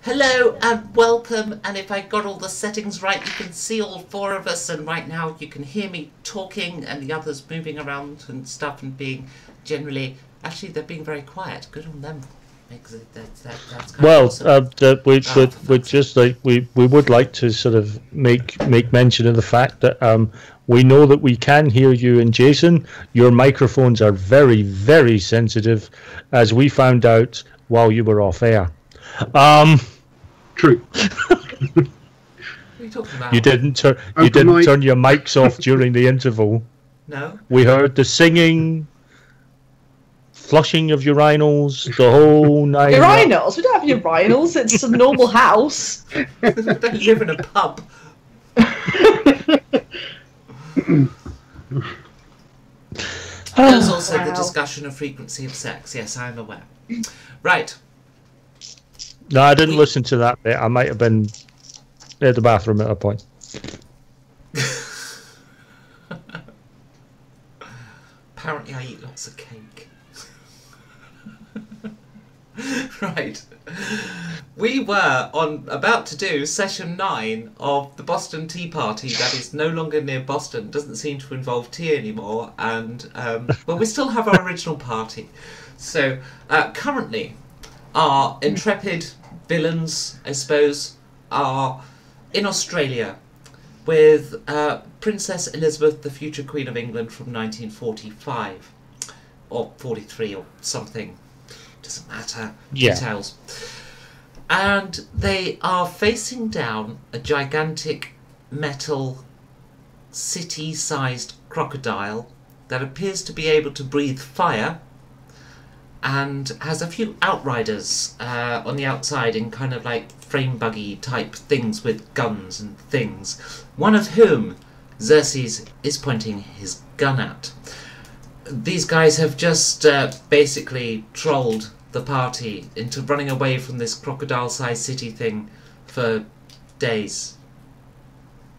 Hello and welcome, and if I got all the settings right, you can see all four of us, and right now you can hear me talking and the others moving around and stuff and being generally... Actually, they're being very quiet. Good on them. That's kind of awesome. We just like we would like to sort of make mention of the fact that we know that we can hear you, and Jason, your microphones are very, very sensitive, as we found out while you were off air. True. What are you talking about? You didn't turn your mics off during the interval. No. We heard the singing, flushing of urinals, the whole nine. Urinals? We don't have urinals. It's a normal house. They live in a pub. There's also the discussion of frequency of sex. Yes, I'm aware. Right. No, I didn't listen to that bit. I might have been at the bathroom at a point. Apparently I eat lots of cake. Right. We were about to do session 9 of the Boston Tea Party that is no longer near Boston, doesn't seem to involve tea anymore, and but we still have our original party. So currently our intrepid villains, I suppose, are in Australia with Princess Elizabeth, the future Queen of England from 1945 or 43 or something. Doesn't matter. Yeah. Details. And they are facing down a gigantic metal city-sized crocodile that appears to be able to breathe fire and has a few outriders on the outside in kind of like frame buggy type things with guns and things. One of whom Xerxes is pointing his gun at. These guys have just basically trolled the party into running away from this crocodile-sized city thing for days.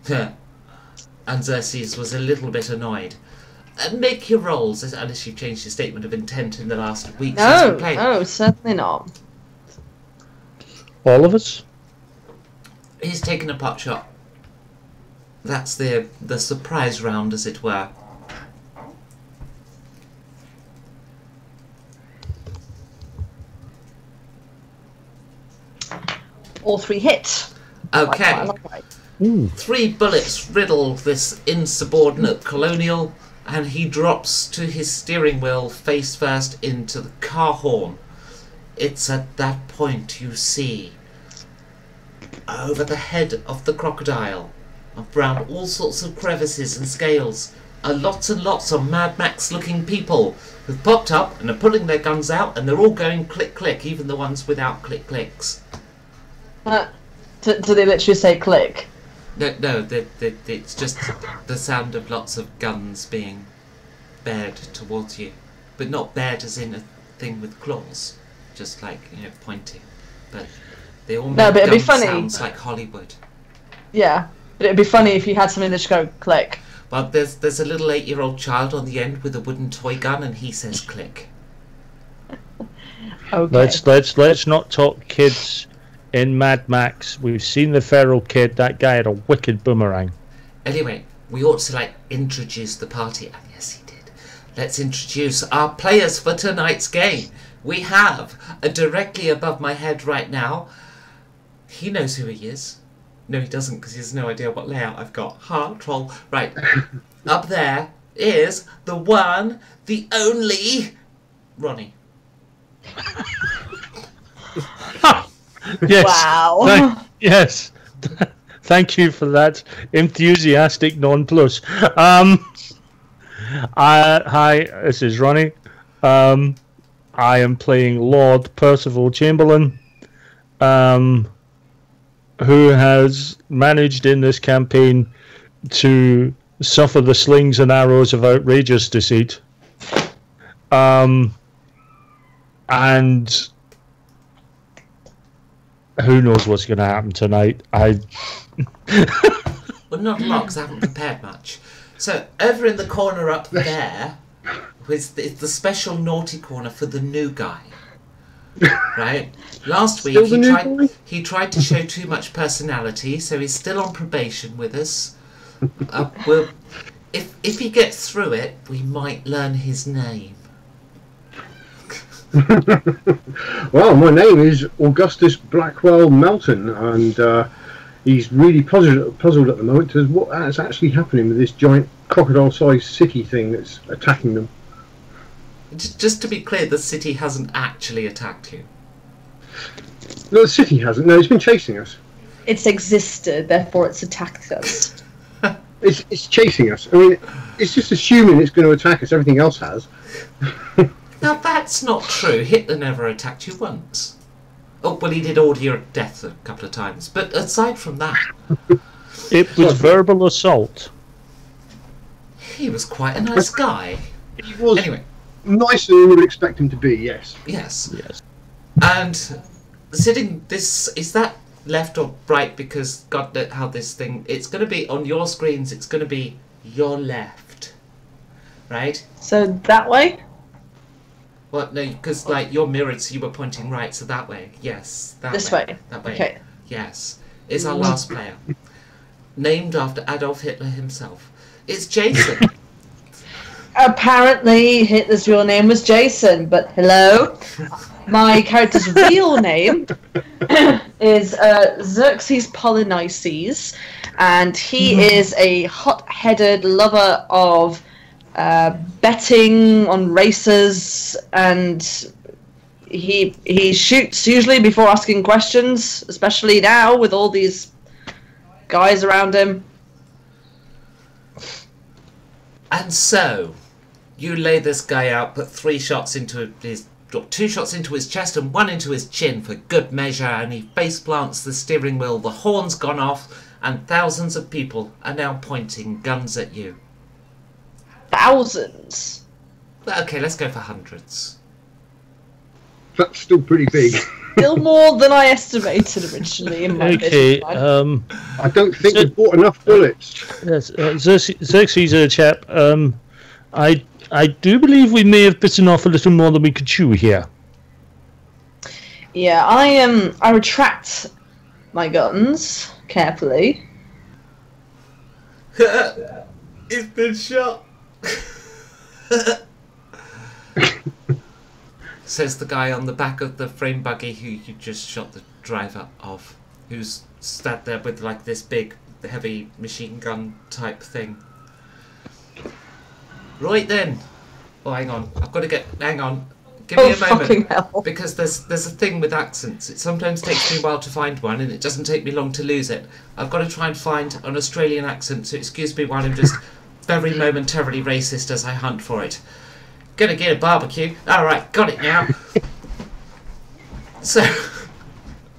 And Xerxes was a little bit annoyed. Make your rolls, unless you've changed your statement of intent in the last week since we played. No, certainly not. All of us? He's taken a pot shot. That's the surprise round, as it were. All 3 hit. Okay. 3 bullets riddle this insubordinate colonial, and he drops to his steering wheel face first into the car horn. It's at that point you see, over the head of the crocodile, around all sorts of crevices and scales, are lots and lots of Mad Max looking people who've popped up and are pulling their guns out, and they're all going click click, even the ones without click clicks. Do they literally say click? No, it's just the sound of lots of guns being bared towards you. But not bared as in a thing with claws, just like, pointing. But they all make gun sounds like Hollywood. Yeah, but it'd be funny if you had something that should go click. Well, there's a little 8-year-old child on the end with a wooden toy gun, and he says click. Okay. Let's not talk kids. In Mad Max, we've seen the feral kid. That guy had a wicked boomerang. Anyway, we ought to, introduce the party. And yes, he did. Let's introduce our players for tonight's game. We have, directly above my head right now, he knows who he is. No, he doesn't, because he has no idea what layout I've got. Ha, troll. Right. Up there is the one, the only, Ronnie. Yes. Wow. Yes. Thank you for that enthusiastic nonplus. Hi, this is Ronnie. I am playing Lord Percival Chamberlain, who has managed in this campaign to suffer the slings and arrows of outrageous deceit. And who knows what's going to happen tonight? Well, not a lot, because I haven't prepared much. So, over in the corner up there is the special naughty corner for the new guy. Right? Last week Still the new boy? he tried to show too much personality, so he's still on probation with us. We'll, if he gets through it, we might learn his name. Well, my name is Augustus Blackwell Melton, and he's really puzzled at the moment as what's actually happening with this giant crocodile-sized city thing that's attacking them. Just to be clear, the city hasn't actually attacked you. No, the city hasn't. No, it's been chasing us. It's existed, therefore it's attacked us. It's chasing us. I mean, it's just assuming it's going to attack us. Everything else has. Now that's not true. Hitler never attacked you once. Oh, well, he did order your death a couple of times. But aside from that... It was verbal assault. He was quite a nice guy. He was Anyway. nicer than you would expect him to be, yes. Yes. Yes. And sitting this... Is that left or right? Because God knows how this thing... It's going to be on your screens. It's going to be your left. Right? So that way? Well, no, because like you're mirrored, so you were pointing right, so that way. Yes, that This way. way. That way. Okay. Yes, is our last player, named after Adolf Hitler himself. It's Jason. Apparently Hitler's real name was Jason, but hello? My character's real name is Xerxes Polynices, and he is a hot-headed lover of betting on races, and he shoots usually before asking questions, especially now with all these guys around him. And so, you lay this guy out, put 2 shots into his chest and 1 into his chin for good measure, and he face plants the steering wheel, the horn's gone off, and thousands of people are now pointing guns at you. Thousands. Okay, let's go for hundreds. That's still pretty big. Still more than I estimated originally in my Okay. vision. I don't think we've bought enough bullets. Yes. Xerxes, chap. I do believe we may have bitten off a little more than we could chew here. Yeah, I retract my guns carefully. He's been shot. Says the guy on the back of the frame buggy who you just shot the driver of, who's sat there with like this big heavy machine gun type thing. Right then. Oh, hang on. I've got to get... Hang on. Give me a fucking moment. hell. Because there's a thing with accents. It sometimes takes me a while to find one, and it doesn't take me long to lose it. I've got to try and find an Australian accent, so excuse me while I'm just very momentarily racist as I hunt for it. Gonna get a barbecue. Alright, got it now. So...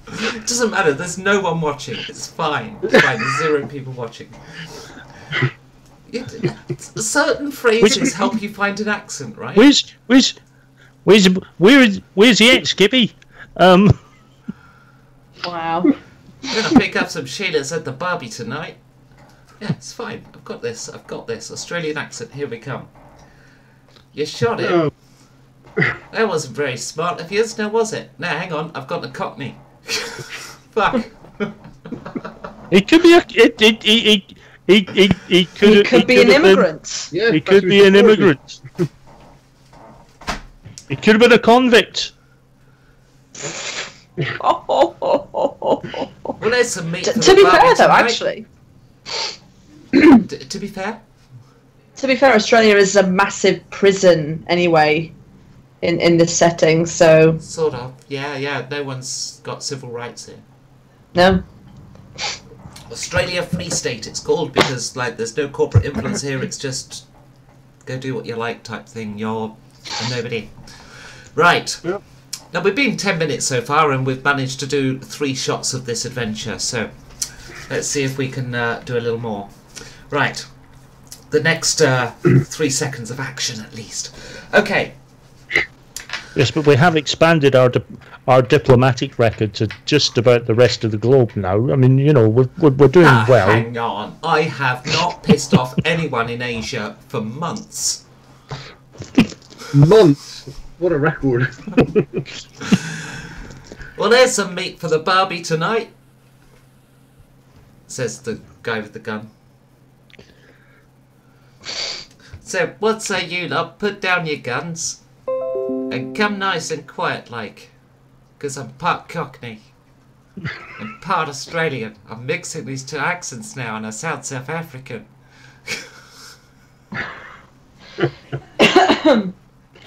It doesn't matter, there's no one watching. It's fine. It's fine, there's 0 people watching. Certain phrases help you find an accent, right? Where's the ex, Skippy? Wow. I'm gonna pick up some Sheilas at the Barbie tonight. Yeah, it's fine. I've got this. Australian accent, here we come. You shot it. Oh. That wasn't very smart of yours, now was it? No, hang on, I've got the Cockney. Fuck. It could be a. He could be an immigrant. Yeah, He could be an immigrant. He could have been a convict. Well, there's some meat for To the be Barbie fair, though, tonight. actually. To be fair? To be fair, Australia is a massive prison anyway, in this setting, so... Sort of. Yeah, no one's got civil rights here. No. Australia Free State it's called because like there's no corporate influence here, it's just go do what you like type thing, you're a nobody. Right. Yep. Now we've been 10 minutes so far and we've managed to do 3 shots of this adventure, so let's see if we can do a little more. Right. The next 3 seconds of action at least. Okay. Yes, but we have expanded our diplomatic record to just about the rest of the globe now. I mean, you know, we're doing well. Hang on. I have not pissed off anyone in Asia for months. Months. What a record. Well, there's some meat for the barbie tonight, says the guy with the gun. So, what say you lot? Put down your guns and come nice and quiet like, 'cause I'm part Cockney and part Australian. I'm mixing these two accents now and I sound South African.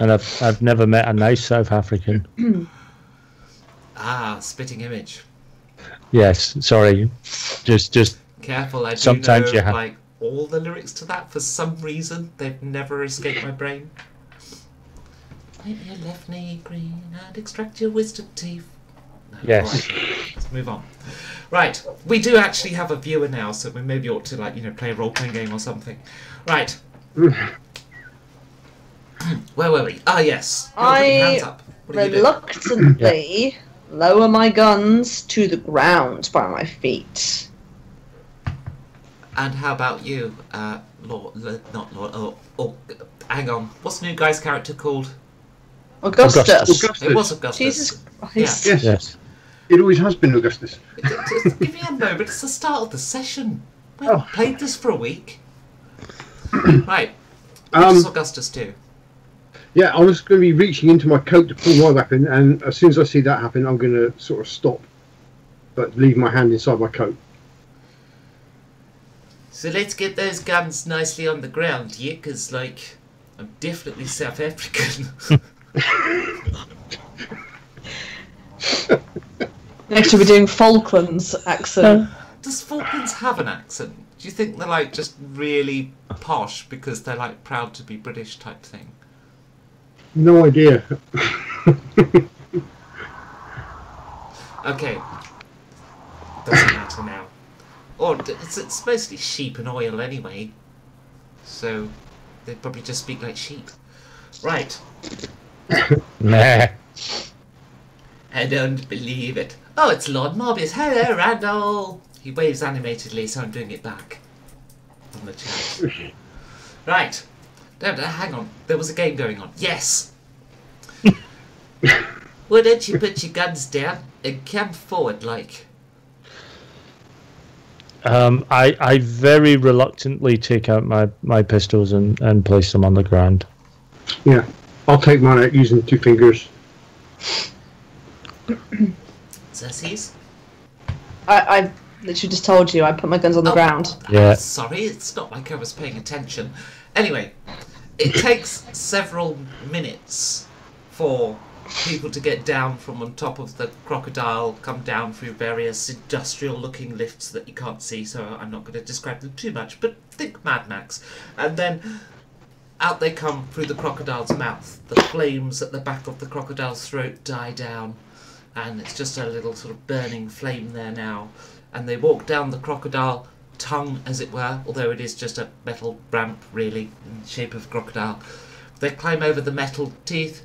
And I've never met a nice South African. Ah, spitting image. Yes, sorry. Just Careful, I do sometimes know you have. like all the lyrics to that. For some reason, they've never escaped my brain. Paint your left knee green and extract your wisdom teeth. No, Yes. right, let's move on. Right, we do actually have a viewer now, so we maybe ought to play a role-playing game or something. Right. Where were we? Ah, yes. You're putting your hands up. What are you doing? Reluctantly lower my guns to the ground by my feet. And how about you, Lord? Not Lord. Hang on. What's the new guy's character called? Augustus. Augustus. It was Augustus. Jesus Christ. Yes. Yes. It always has been Augustus. Just give me a moment. It's the start of the session. We Oh. haven't played this for a week. Right. What does Augustus do? Yeah, I was going to be reaching into my coat to pull my weapon, and as soon as I see that happen, I'm going to sort of stop, but leave my hand inside my coat. So let's get those guns nicely on the ground, yeah? Because, I'm definitely South African. Next we're doing Falklands accent. Does Falklands have an accent? Do you think they're, just really posh because they're, proud to be British type thing? No idea. Okay. Doesn't matter now. Or it's mostly sheep and oil anyway. So they probably just speak like sheep. Right. Nah. I don't believe it. Oh, it's Lord Morbius. Hello, Randall. He waves animatedly, so I'm doing it back on the chat. Right. No, hang on. There was a game going on. Yes. Why don't you put your guns down and come forward, I very reluctantly take out my pistols and place them on the ground. Yeah, I'll take mine out using 2 fingers. Sissies? I literally just told you I put my guns on the ground. Yeah. Sorry, it's not like I was paying attention. Anyway, it takes several minutes for people to get down from on top of the crocodile, come down through various industrial-looking lifts that you can't see, so I'm not going to describe them too much, but think Mad Max. And then out they come through the crocodile's mouth. The flames at the back of the crocodile's throat die down, and it's just a little sort of burning flame there now. And they walk down the crocodile tongue, as it were, although it is just a metal ramp, really, in the shape of a crocodile. They climb over the metal teeth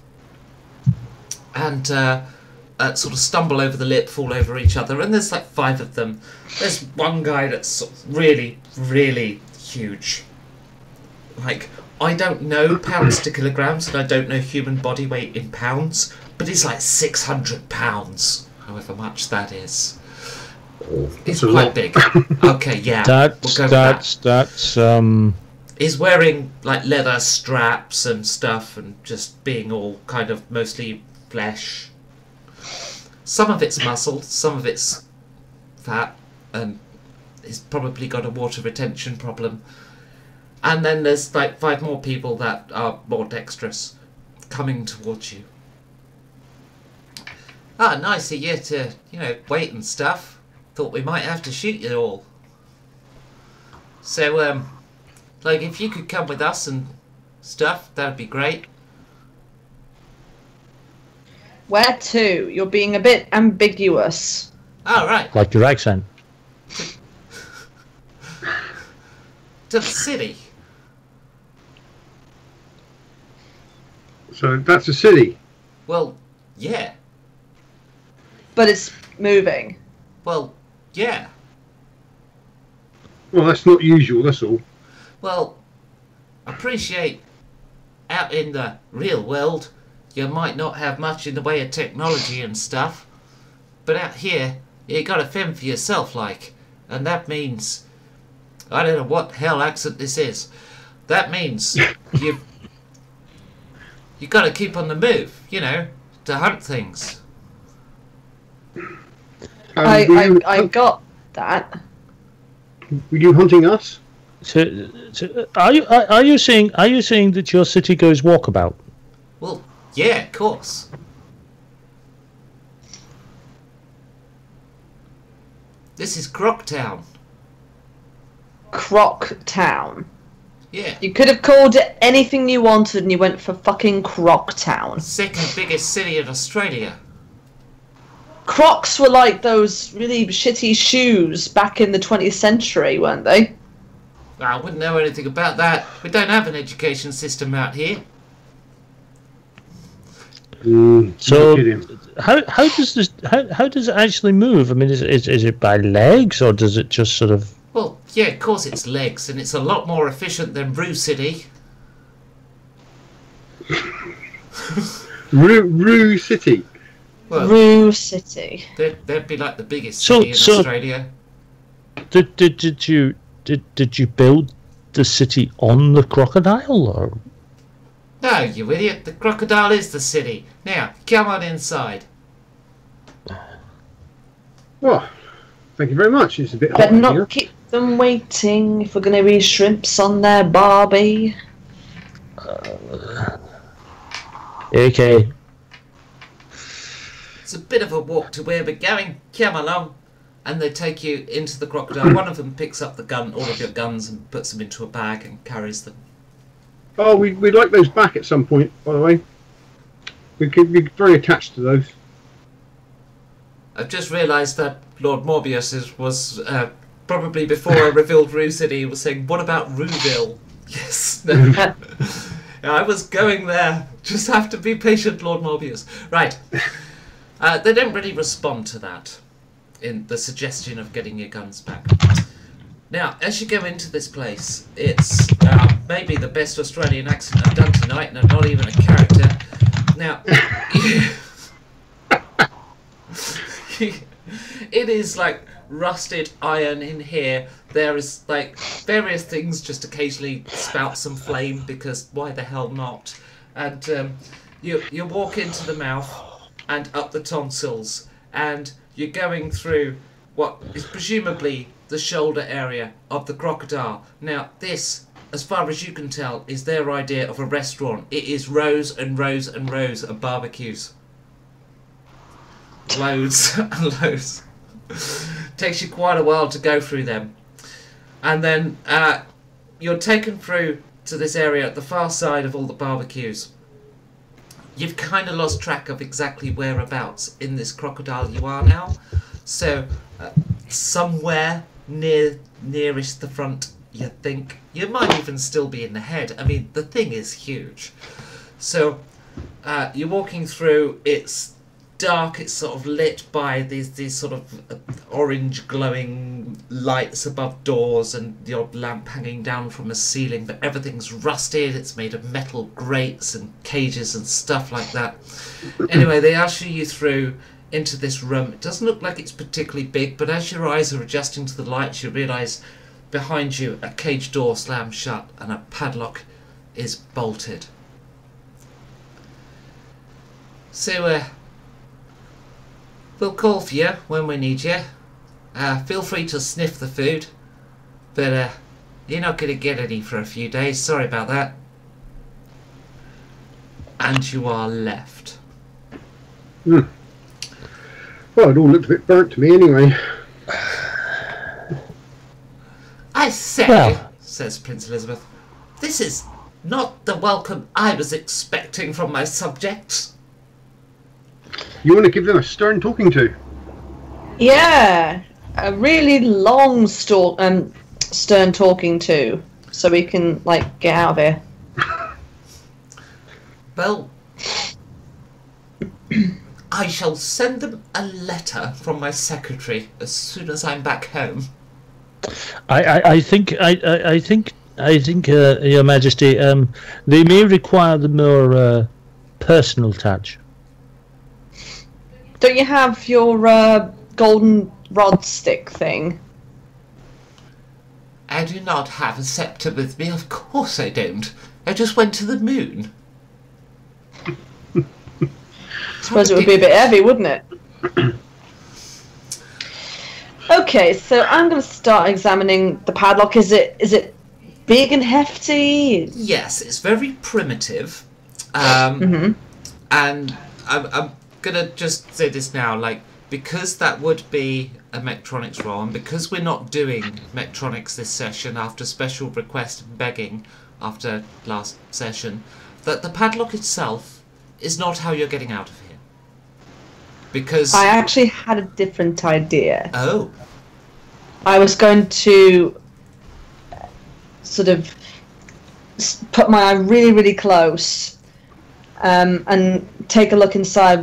and sort of stumble over the lip, fall over each other, and there's 5 of them. There's one guy that's sort of really, really huge. I don't know pounds to kilograms, and I don't know human body weight in pounds, but he's 600 pounds, however much that is. It's a quite lot. big. Okay, yeah. We'll go with that. That's He's wearing leather straps and stuff, and just being all kind of mostly flesh. Some of it's muscle, some of it's fat, and he's probably got a water retention problem. And then there's 5 more people that are more dexterous coming towards you. Ah, nice of you to, wait and stuff. Thought we might have to shoot you all. So, if you could come with us and stuff, that'd be great. Where to? You're being a bit ambiguous. Oh, right. like your accent. To the city. So that's a city. Well, yeah. But it's moving. Well, yeah. Well, that's not usual, that's all. Well, I appreciate out in the real world you might not have much in the way of technology and stuff, But out here, you gotta fend for yourself, like. And that means... I don't know what hell accent this is. That means you gotta keep on the move, you know, to hunt things. I got that. Were you hunting us? So, are you saying that your city goes walkabout? Well, yeah, of course. This is Croctown. Croc Town. Yeah. You could have called it anything you wanted and you went for fucking Croc Town. Second biggest city in Australia. Crocs were like those really shitty shoes back in the 20th century, weren't they? I wouldn't know anything about that. We don't have an education system out here. So how does it actually move? I mean, is it by legs or does it just sort of? Well, yeah, of course it's legs, and it's a lot more efficient than Roo City. Roo City. Well, Roo City. they'd be like the biggest city in Australia. Did you build the city on the crocodile or? No, you idiot. The crocodile is the city. Now, come on inside. Well, thank you very much. It's a bit hot Better in not here. keep them waiting if we're going to be shrimps on their barbie. Okay. It's a bit of a walk to where we're going. Come along. And they take you into the crocodile. One of them picks up all of your guns and puts them into a bag and carries them. Oh, we'd like those back at some point, by the way. We could be very attached to those. I've just realised that Lord Morbius was probably before I revealed Roo City, he was saying, what about Rooville? Yes. No. I was going there. Just have to be patient, Lord Morbius. Right. They don't really respond to that in the suggestion of getting your guns back. Now, as you go into this place, it's maybe the best Australian accent I've done tonight, and I'm not even a character. Now, it is like rusted iron in here. There is like various things just occasionally spout some flame because why the hell not? And you walk into the mouth and up the tonsils, and you're going through what is presumably the shoulder area of the crocodile. Now, this, as far as you can tell, is their idea of a restaurant. It is rows and rows and rows of barbecues. Loads and loads. Takes you quite a while to go through them. And then you're taken through to this area at the far side of all the barbecues. You've kind of lost track of exactly whereabouts in this crocodile you are now. So, somewhere nearest the front, you think. You might even still be in the head. I mean, the thing is huge. So, you're walking through, it's dark, it's sort of lit by these sort of orange glowing lights above doors and the odd lamp hanging down from a ceiling, but everything's rusted, it's made of metal grates and cages and stuff like that. Anyway, they usher you through into this room. It doesn't look like it's particularly big, but as your eyes are adjusting to the lights, you realise behind you a cage door slams shut and a padlock is bolted. So, we'll call for you when we need you. Feel free to sniff the food, but you're not going to get any for a few days. Sorry about that. And you are left. Well, it all looked a bit burnt to me anyway. I say, says Prince Elizabeth, this is not the welcome I was expecting from my subjects. You want to give them a stern talking to? Yeah, a really long stern talking to, so we can like get out of here. Well, I shall send them a letter from my secretary as soon as I'm back home. I think, Your Majesty, they may require the more personal touch. don't you have your golden rod stick thing? I do not have a scepter with me. Of course I don't. I just went to the moon. I suppose it would be a bit heavy, wouldn't it? Okay, so I'm going to start examining the padlock. Is it big and hefty? Yes, it's very primitive. And I'm gonna just say this now, like, because that would be a Mechtronics roll, and because we're not doing Mechtronics this session after special request and begging after last session, that the padlock itself is not how you're getting out of here. Because I actually had a different idea. oh, I was going to sort of put my eye really, really close and take a look inside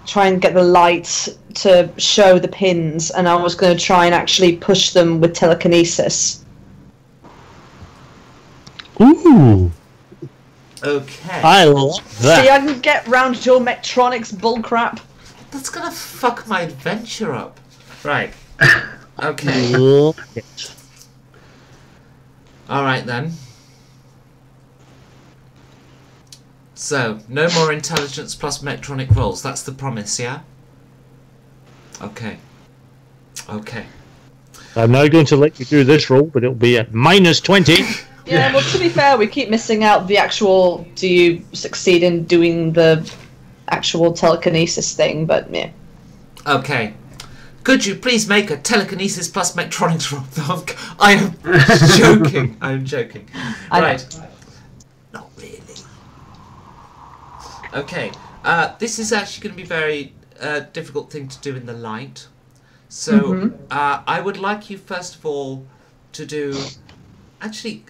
try and get the light to show the pins, and I was going to try and actually push them with telekinesis. Ooh, okay. I love See, I that. can get round your Mechtronics bullcrap. That's gonna fuck my adventure up. Right. Okay. Love it. Alright then. So, no more intelligence plus Mechtronic rolls. That's the promise, yeah? Okay. Okay. I'm now going to let you do this roll, but it'll be at -20. Yeah, well, to be fair, we keep missing out the actual, do you succeed in doing the actual telekinesis thing, but yeah. Okay. Could you please make a telekinesis plus Mechtronics roll? I am joking. I'm joking. Right. Not really. Okay. This is actually going to be a very difficult thing to do in the light. So, I would like you, first of all, to do... Actually,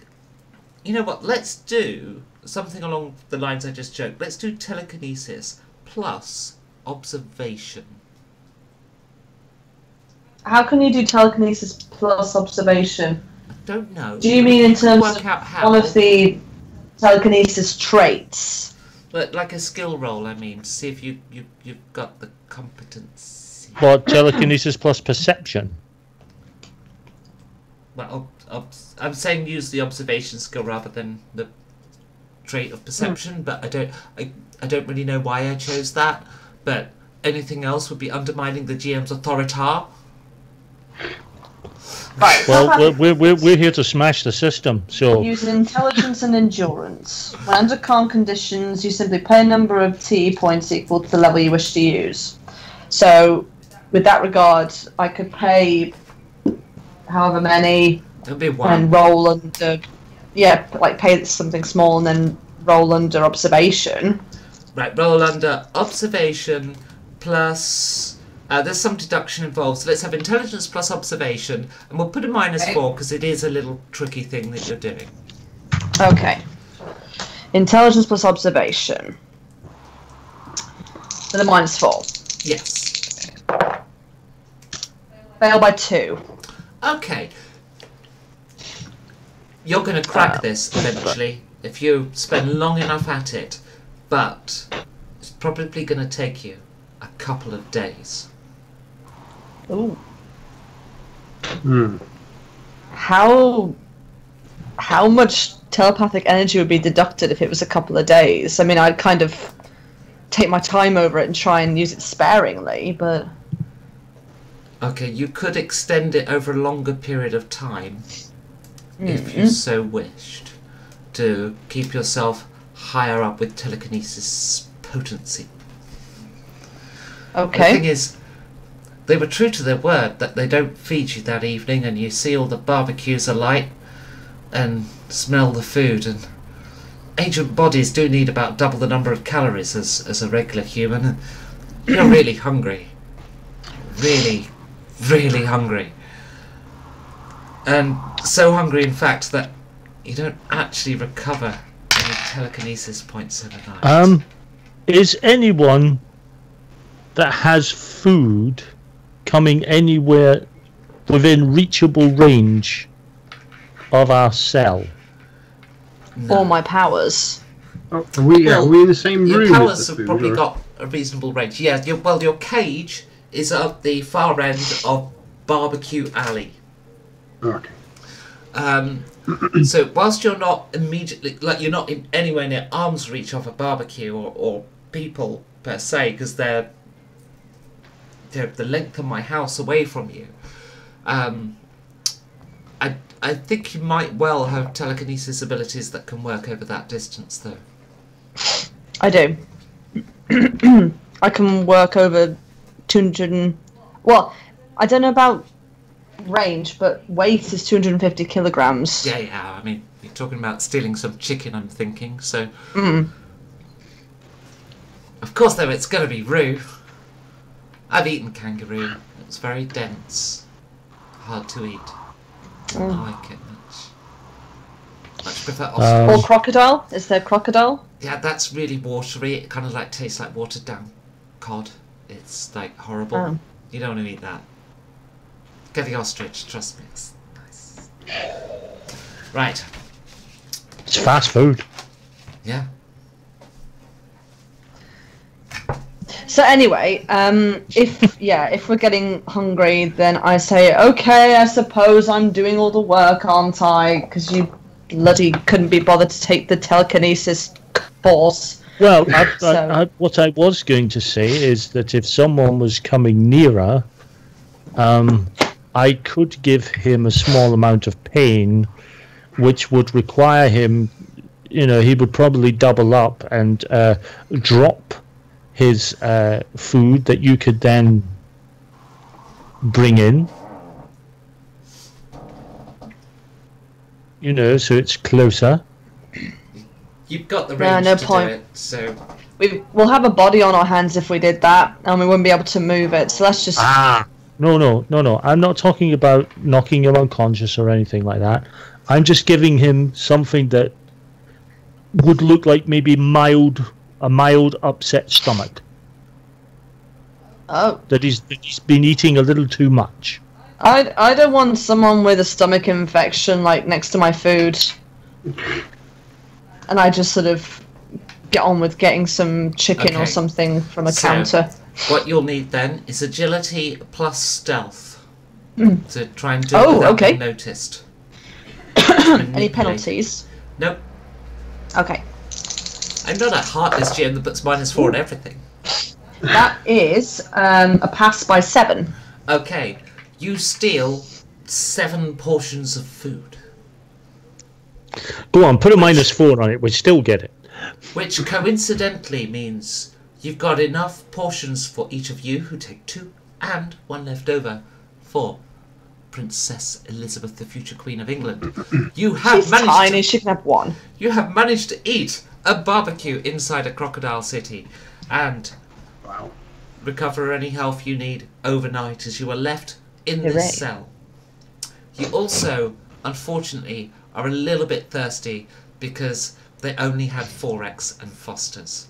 you know what? Let's do something along the lines I just joked. Let's do telekinesis plus observation. How can you do telekinesis plus observation? I don't know. Do you mean in terms Work of out how. one of the telekinesis traits? But like a skill roll, I mean, to see if you've got the competence. What, telekinesis plus perception? Well, I'm saying use the observation skill rather than the trait of perception, but I don't really know why I chose that. But anything else would be undermining the GM's authority. Right. Well, we're here to smash the system, so... Use intelligence and endurance. When under calm conditions, you simply pay a number of TE points equal to the level you wish to use. So, with that regard, I could pay however many It'll be one. and roll under... Yeah, like pay something small and then roll under observation. Right, roll under observation plus... there's some deduction involved, so let's have intelligence plus observation, and we'll put a -4 because it is a little tricky thing that you're doing. Okay. Intelligence plus observation. With a -4. Yes. Fail by 2. Okay. You're going to crack this eventually if you spend long enough at it, but it's probably going to take you a couple of days. Ooh. Hmm. How much telepathic energy would be deducted if it was a couple of days? I mean, I'd kind of take my time over it and try and use it sparingly, but... Okay, you could extend it over a longer period of time if you so wished to keep yourself higher up with telekinesis potency. Okay. The thing is, they were true to their word that they don't feed you that evening, and you see all the barbecues alight and smell the food, and ancient bodies do need about double the number of calories as a regular human. You're really hungry. Really, really hungry. And so hungry, in fact, that you don't actually recover any telekinesis points overnight. Is anyone that has food coming anywhere within reachable range of our cell? No. All my powers. Oh, are we in the same Your room powers as the have food? probably or- got a reasonable range. Yeah, your cage is at the far end of Barbecue Alley. Okay. So whilst you're not immediately, like you're not in anywhere near arm's reach of a barbecue or people per se, because they're the length of my house away from you. I think you might well have telekinesis abilities that can work over that distance, though. I do. I can work over 200 well, I don't know about range, but weight is 250 kilograms. Yeah. I mean, you're talking about stealing some chicken, I'm thinking, so... Of course, though, it's going to be roux. I've eaten kangaroo. It's very dense. Hard to eat. Don't like it much. Much prefer ostrich. Or crocodile? Is there crocodile? Yeah, that's really watery. It kind of like tastes like watered down cod. It's like horrible. Oh. You don't want to eat that. Get the ostrich, trust me. It's nice. Right. It's fast food. Yeah. So anyway, if we're getting hungry, then I say, okay, I suppose I'm doing all the work, aren't I? Because you bloody couldn't be bothered to take the telekinesis course. Well, what I was going to say is that if someone was coming nearer, I could give him a small amount of pain, which would require him, he would probably double up and drop his food that you could then bring in. So it's closer. You've got the range no to point. do it, so... We'll have a body on our hands if we did that, and we wouldn't be able to move it, so let's just... No. I'm not talking about knocking him unconscious or anything like that. I'm just giving him something that would look like maybe a mild upset stomach. Oh. That he's been eating a little too much. I don't want someone with a stomach infection like next to my food. And I just sort of get on with getting some chicken or something from a counter. What you'll need then is agility plus stealth to try and do it without being noticed. Any penalties? Nope. Okay. I'm not a heartless GM that puts -4 on everything. That is a pass by 7. Okay. You steal 7 portions of food. Go on, put a -4 on it. We still get it. Which coincidentally means you've got enough portions for each of you, who take 2, and 1 left over for Princess Elizabeth, the future Queen of England. She's tiny, she can have 1. You have managed to eat a barbecue inside a crocodile city, and recover any health you need overnight as you are left in this cell. You also, unfortunately, are a little bit thirsty because they only had 4X and Fosters.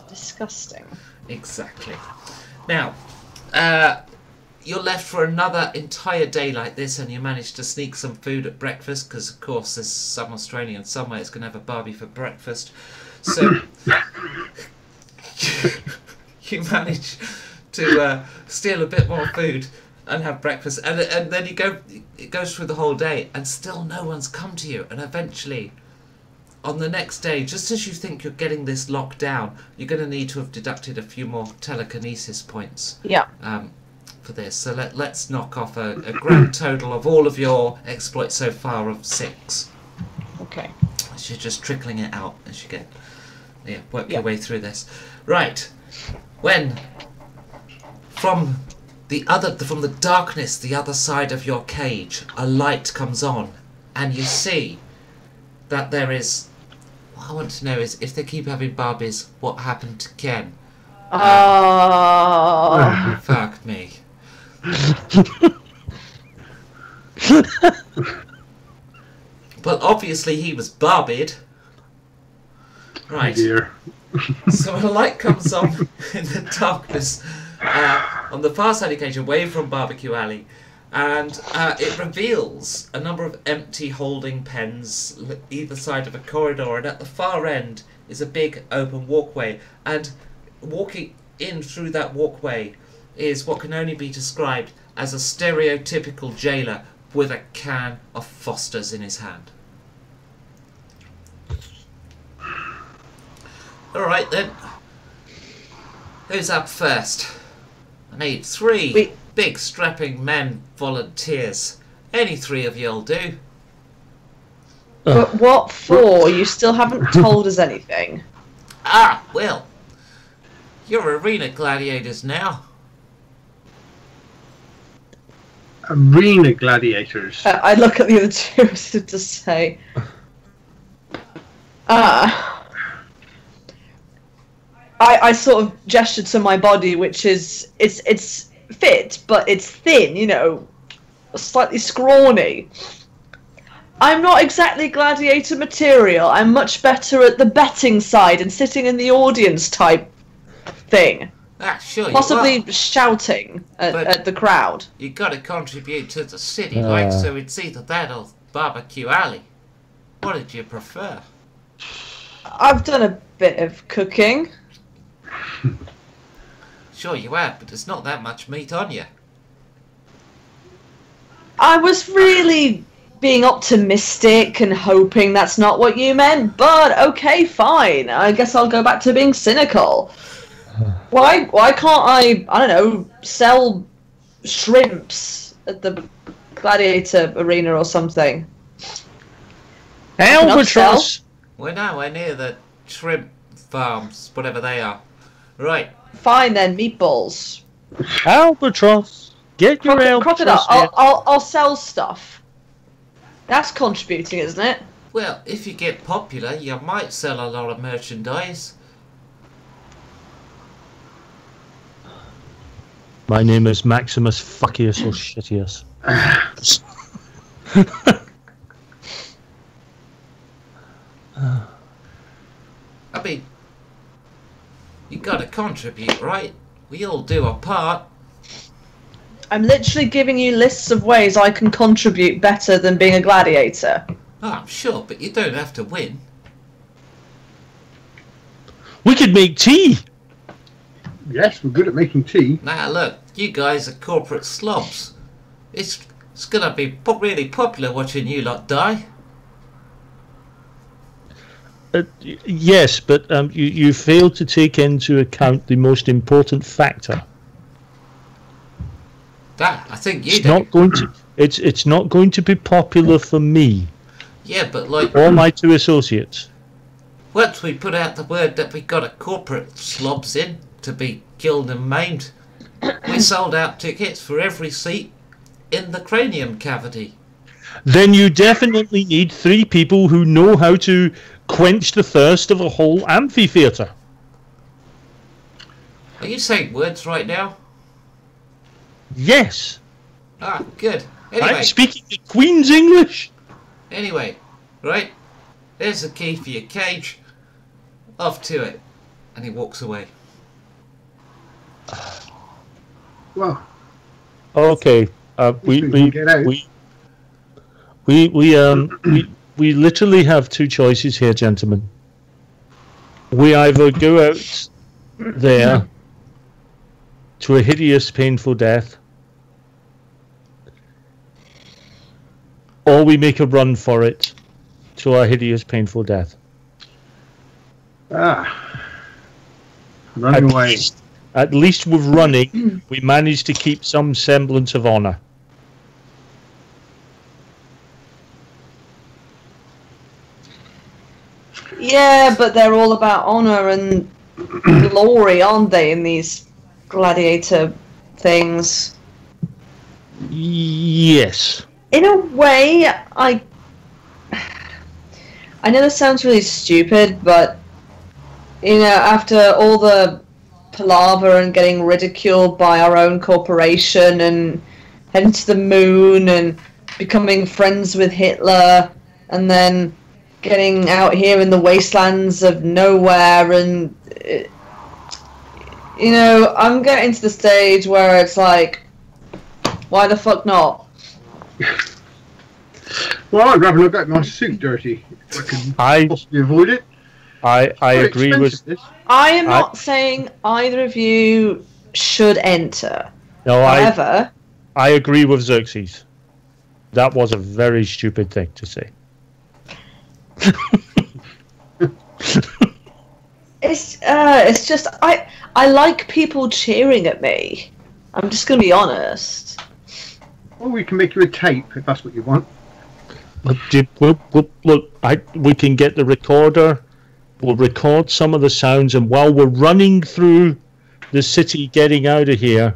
Disgusting. Exactly. Now, you're left for another entire day like this, and you manage to sneak some food at breakfast because, of course, there's some Australian somewhere that's going to have a barbie for breakfast. So you manage to steal a bit more food and have breakfast, and then it goes through the whole day, and still no one's come to you. And eventually, on the next day, just as you think you're getting this locked down, you're going to need to have deducted a few more telekinesis points. Yeah. For this, so let's knock off a grand total of all of your exploits so far of 6. Okay. So you're just trickling it out as you work your way through this. Right. When from the darkness, the other side of your cage, a light comes on, and you see that there is. What I want to know is if they keep having Barbies, what happened to Ken? Fuck me. Well, obviously he was barbied. Right. Oh dear. So a light comes on in the darkness on the far side of the cage, away from Barbecue Alley, and it reveals a number of empty holding pens either side of a corridor, and at the far end is a big open walkway, and walking in through that walkway is what can only be described as a stereotypical jailer with a can of Foster's in his hand. Alright then. Who's up first? I need three big strapping men volunteers. Any three of you'll do. But what for? You still haven't told us anything. Ah, well. You're arena gladiators now. Arena gladiators. I look at the other two as if to say, I sort of gestured to my body, which is it's fit, but it's thin, you know, slightly scrawny. I'm not exactly gladiator material. I'm much better at the betting side and sitting in the audience type thing. Ah, sure. Possibly shouting at the crowd. You got to contribute to the city, right? So it's either that or Barbecue Alley. What did you prefer? I've done a bit of cooking. Sure you have, but there's not that much meat on you. I was really being optimistic and hoping that's not what you meant, but okay, fine. I guess I'll go back to being cynical. Why can't I don't know, sell shrimps at the gladiator arena or something? Albatross! We're nowhere near the shrimp farms, whatever they are. Right. Fine then, meatballs. Albatross! Get your albatross. Crocodile, I'll sell stuff. That's contributing, isn't it? Well, if you get popular, you might sell a lot of merchandise. My name is Maximus Fuckius or Shittius. I mean, you gotta contribute, right? We all do our part. I'm literally giving you lists of ways I can contribute better than being a gladiator. Oh, I'm sure, but you don't have to win. We could make tea! Yes, we're good at making tea. Now look, you guys are corporate slobs. It's gonna be really popular watching you lot die. Yes, but you failed to take into account the most important factor. That, I think you It's do. not going to. It's not going to be popular for me Yeah, but like, or my two associates. once we put out the word that we got a corporate slobs in to be killed and maimed, we sold out tickets for every seat in the cranium cavity. Then you definitely need 3 people who know how to quench the thirst of a whole amphitheatre. Are you saying words right now? Yes, Ah, good. Anyway, I'm speaking the Queen's English. right? There's the key for your cage. Off to it. And he walks away. Well, Okay, we get out. we literally have 2 choices here, gentlemen. We either go out there to a hideous, painful death, or we make a run for it to our hideous, painful death. Running away. At least with running, we managed to keep some semblance of honour. Yeah, but they're all about honor and glory, aren't they, in these gladiator things? Yes. In a way, I know this sounds really stupid, but you know, after all the palaver and getting ridiculed by our own corporation and heading to the moon and becoming friends with Hitler and then getting out here in the wastelands of nowhere and you know, I'm getting to the stage where it's like, why the fuck not? Well, I'd rather not get my suit dirty if I can possibly avoid it. I Quite agree with. expensive, this. I am not saying either of you should enter. No, However, I agree with Xerxes. That was a very stupid thing to say. it's just I like people cheering at me. I'm just gonna be honest. Or we can make you a tape if that's what you want. Look, we can get the recorder. We'll record some of the sounds, and while we're running through the city getting out of here,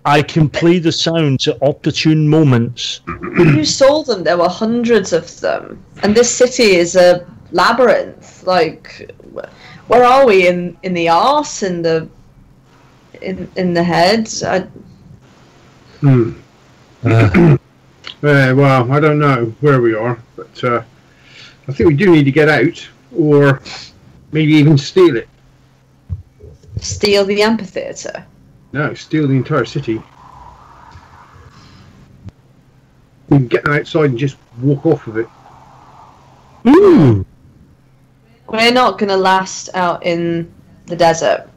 I can play the sounds at opportune moments. You saw them. There were hundreds of them, and this city is a labyrinth. Like, where are we? In the arse? In the head? Well, I don't know where we are, but I think we do need to get out, or maybe even steal it. Steal the amphitheatre. No, steal the entire city. We can get them outside and just walk off with it. Ooh. We're not gonna last out in the desert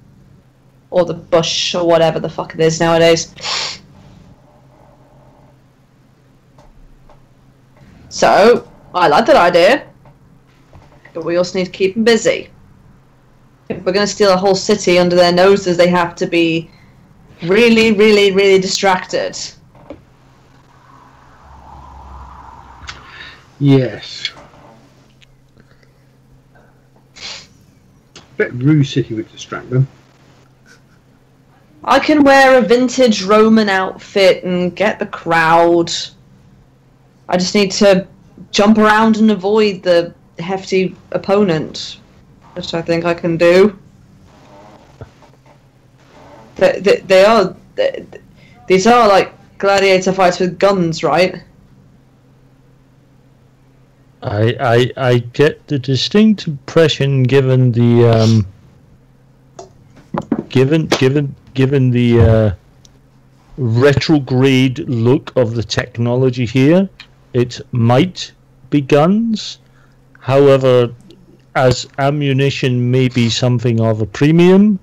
or the bush or whatever the fuck it is nowadays. So, I like that idea, but we also need to keep them busy. If we're going to steal a whole city under their noses, they have to be really, really, really distracted. Yes. Bet Rue City would distract them. I can wear a vintage Roman outfit and get the crowd. I just need to jump around and avoid the hefty opponent, which I think I can do. These are like gladiator fights with guns, right? I get the distinct impression, given the given the retrograde look of the technology here, it might be guns. However, as ammunition may be something of a premium,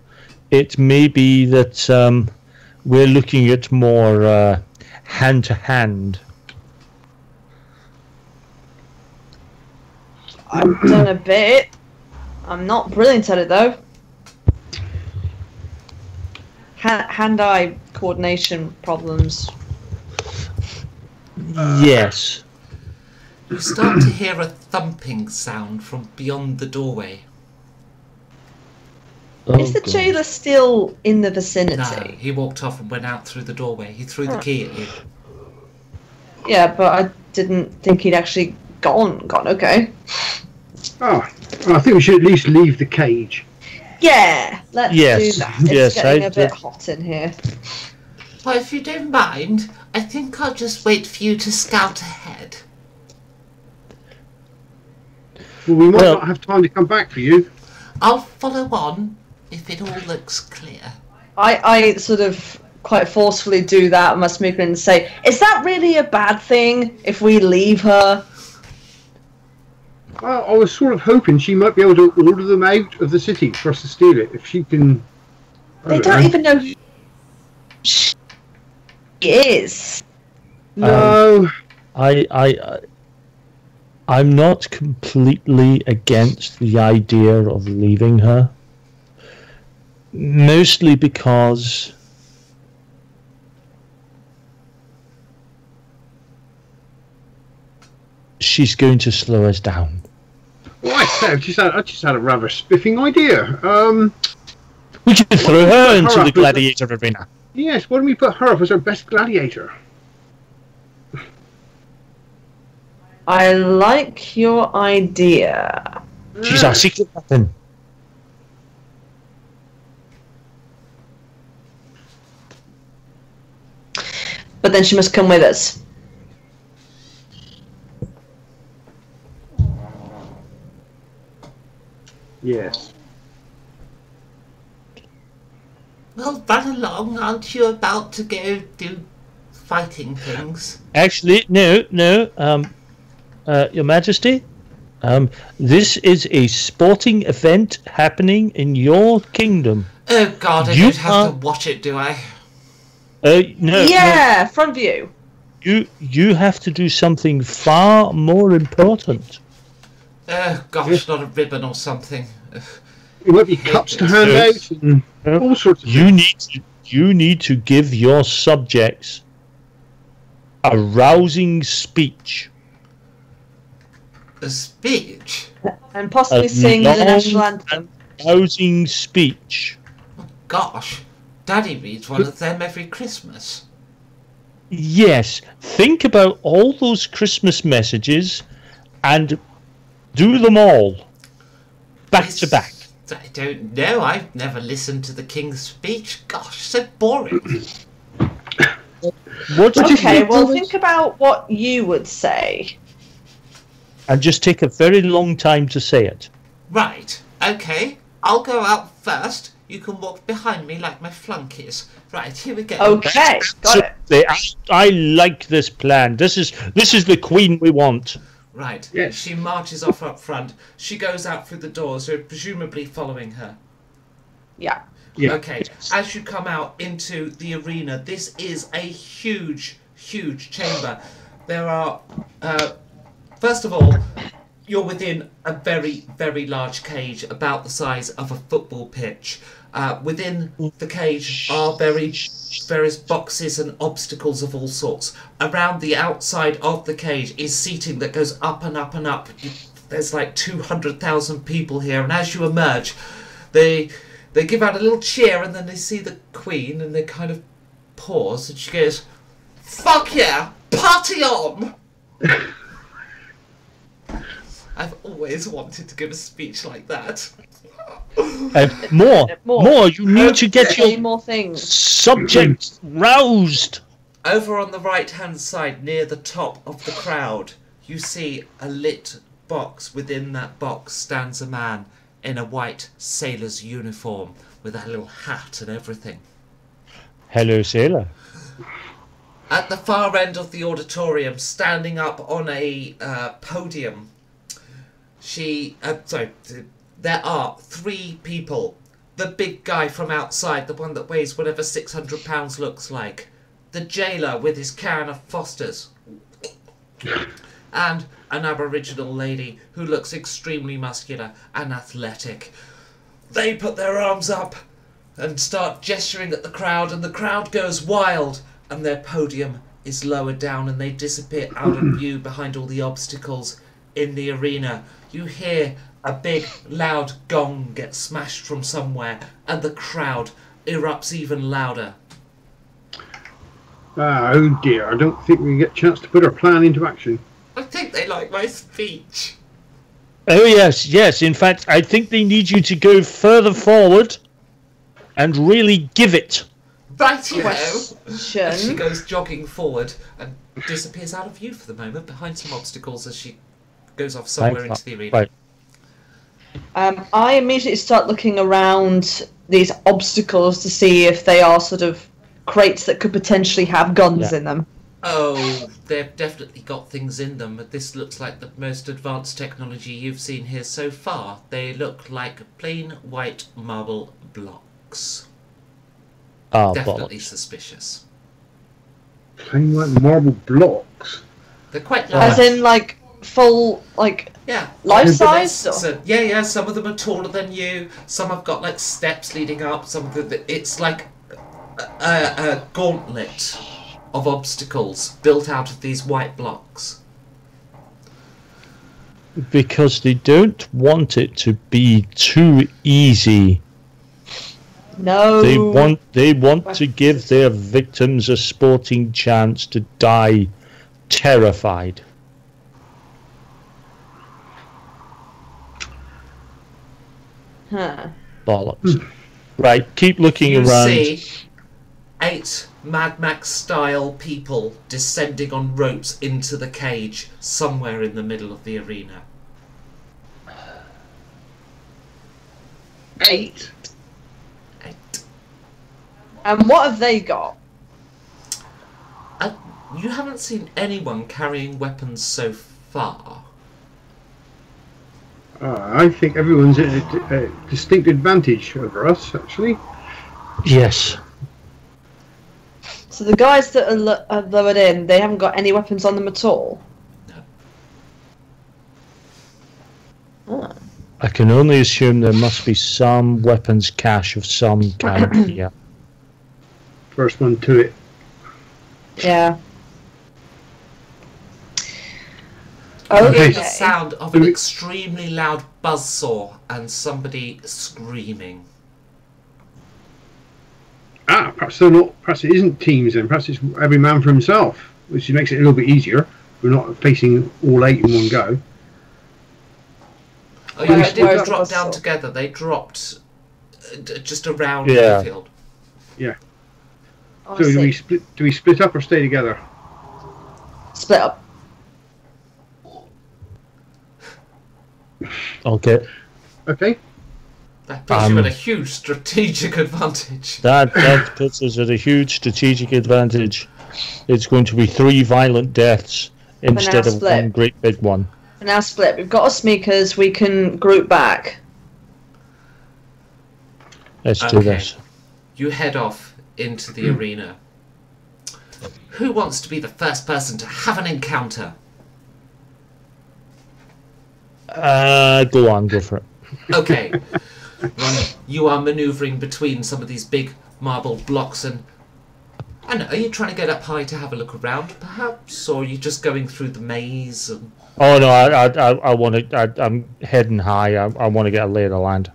it may be that we're looking at more hand to hand. I've done a bit. I'm not brilliant at it though. Hand-eye coordination problems. Yes. You start to hear a thumping sound from beyond the doorway. Is the jailer still in the vicinity? No, he walked off and went out through the doorway. He threw the key at you. Yeah, but I didn't think he'd actually gone. Okay. Oh, I think we should at least leave the cage. Yeah, let's do that. It's getting a bit hot in here. Well, if you don't mind, I think I'll just wait for you to scout ahead. Well, we might not have time to come back for you. I'll follow on if it all looks clear. I sort of quite forcefully do that. I must make and say, is that really a bad thing if we leave her? Well, I was sort of hoping she might be able to order them out of the city for us to steal it. If she can... They don't even know who she is. No. I'm not completely against the idea of leaving her. Mostly because she's going to slow us down. Well, I just had a rather spiffing idea. We could throw her into the gladiator arena. Yes, why don't we put her up as our best gladiator? I like your idea. She's our secret weapon. But then she must come with us. Yes. Well, run along. Aren't you about to go do fighting things? Actually, no. Your Majesty, This is a sporting event happening in your kingdom. Oh God, I don't have to watch it, do I? No. Yeah, front view. You have to do something far more important. Oh gosh, not a ribbon or something. It might be cups to hand out and all sorts of things. You need to give your subjects a rousing speech. A speech? And possibly sing the national anthem. Rousing speech. Gosh, Daddy reads one of them every Christmas. Yes, think about all those Christmas messages and do them all back to back. I don't know. I've never listened to the King's speech. Gosh, so boring. Okay, well, think about what you would say. And just take a very long time to say it. Right. Okay. I'll go out first. You can walk behind me like my flunkies. Right, here we go. Okay, got it. I like this plan. This is the queen we want. Right. Yes. She marches off up front. She goes out through the doors, so presumably following her. Yeah. Yeah. Okay. As you come out into the arena, this is a huge, huge chamber. There are, first of all, you're within a very, very large cage, about the size of a football pitch. Within the cage are various boxes and obstacles of all sorts. Around the outside of the cage is seating that goes up and up and up. There's like 200,000 people here, and as you emerge, they give out a little cheer, and then they see the Queen, and they kind of pause, and she goes, "Fuck yeah, party on!" I've always wanted to give a speech like that. More. You need to get your more things. subject roused. Over on the right-hand side, near the top of the crowd, you see a lit box. Within that box stands a man in a white sailor's uniform with a little hat and everything. Hello, sailor. At the far end of the auditorium, standing up on a podium, there are 3 people. The big guy from outside, the one that weighs whatever 600 pounds looks like. The jailer with his can of Foster's. And an Aboriginal lady who looks extremely muscular and athletic. They put their arms up and start gesturing at the crowd, and the crowd goes wild, and their podium is lowered down, and they disappear out of view behind all the obstacles in the arena. You hear a big, loud gong get smashed from somewhere, and the crowd erupts even louder. Oh dear, I don't think we get a chance to put our plan into action. I think they like my speech. Oh yes. In fact, I think they need you to go further forward and really give it. Righty-ho! Question. As she goes jogging forward and disappears out of view for the moment behind some obstacles as she goes off somewhere into the arena. Right. I immediately start looking around these obstacles to see if they are sort of crates that could potentially have guns in them. Oh, they've definitely got things in them, but this looks like the most advanced technology you've seen here so far. They look like plain white marble blocks. Definitely Bollocks. suspicious. Plain white marble blocks. They're quite large. As in, like, full, like, Yeah. life-size? So, yeah, some of them are taller than you. Some have got, like, steps leading up. Some of them, it's like a gauntlet of obstacles built out of these white blocks. Because they don't want it to be too easy. No. They want to give their victims a sporting chance to die terrified. Huh. Bollocks. Right, keep looking You around. see 8 Mad Max style people descending on ropes into the cage somewhere in the middle of the arena. 8. 8. And what have they got? You haven't seen anyone carrying weapons so far. I think everyone's at a distinct advantage over us, actually. Yes. So the guys that are lowered in, they haven't got any weapons on them at all? No. Oh. I can only assume there must be some weapons cache of some kind here. First one to it. Yeah. You hear Okay. the sound of an extremely loud buzzsaw and somebody screaming. Perhaps they're not. Perhaps it isn't teams then. Perhaps it's every man for himself, which makes it a little bit easier. We're not facing all 8 in one go. Oh yeah, they Where's didn't the drop down buzzsaw? together. They dropped just around Yeah. the field. Oh, I So see. do we split up or stay together? Split up. Okay. Okay. That puts you at a huge strategic advantage. That puts us at a huge strategic advantage. It's going to be 3 violent deaths instead of split. one great big one. We're now split. We've got our sneakers. We can group back. Let's do Okay. this. You head off into the arena. Who wants to be the first person to have an encounter? Go on, go for it. Okay. Ron, you are manoeuvring between some of these big marble blocks and... I know, are you trying to get up high to have a look around, perhaps? Or are you just going through the maze? And... Oh no, I want to. I'm heading high. I want to get a lay of the land.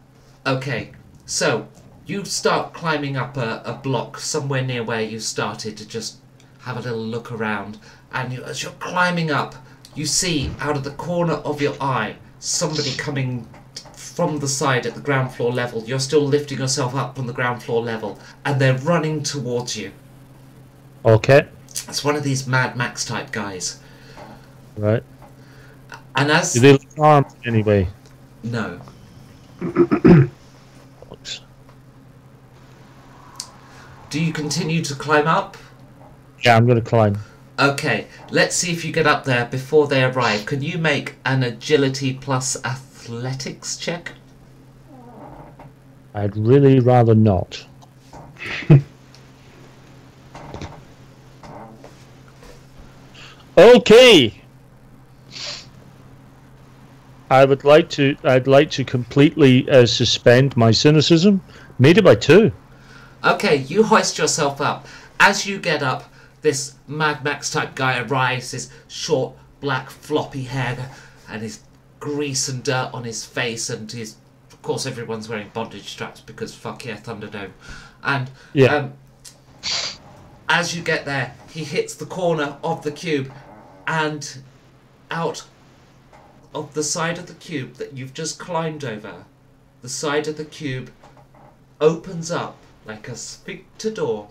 Okay, so you start climbing up a block somewhere near where you started to just have a little look around. And as you're climbing up, you see out of the corner of your eye somebody coming from the side at the ground floor level. You're still lifting yourself up from the ground floor level, and they're running towards you. Okay. It's one of these Mad Max type guys. Right. And as... Do they look armed anyway? No. Do you continue to climb up? Yeah, I'm going to climb. Okay, let's see if you get up there before they arrive. Can you make an agility plus athletics check? I'd really rather not. Okay. I'd like to completely suspend my cynicism. Made it by 2. Okay, you hoist yourself up. As you get up, this Mad Max type guy arrives, his short, black, floppy hair, and his grease and dirt on his face, and his... Of course, everyone's wearing bondage straps because fuck yeah, Thunderdome. And Yeah. as you get there, he hits the corner of the cube, and out of the side of the cube that you've just climbed over, the side of the cube opens up like a sphincter door,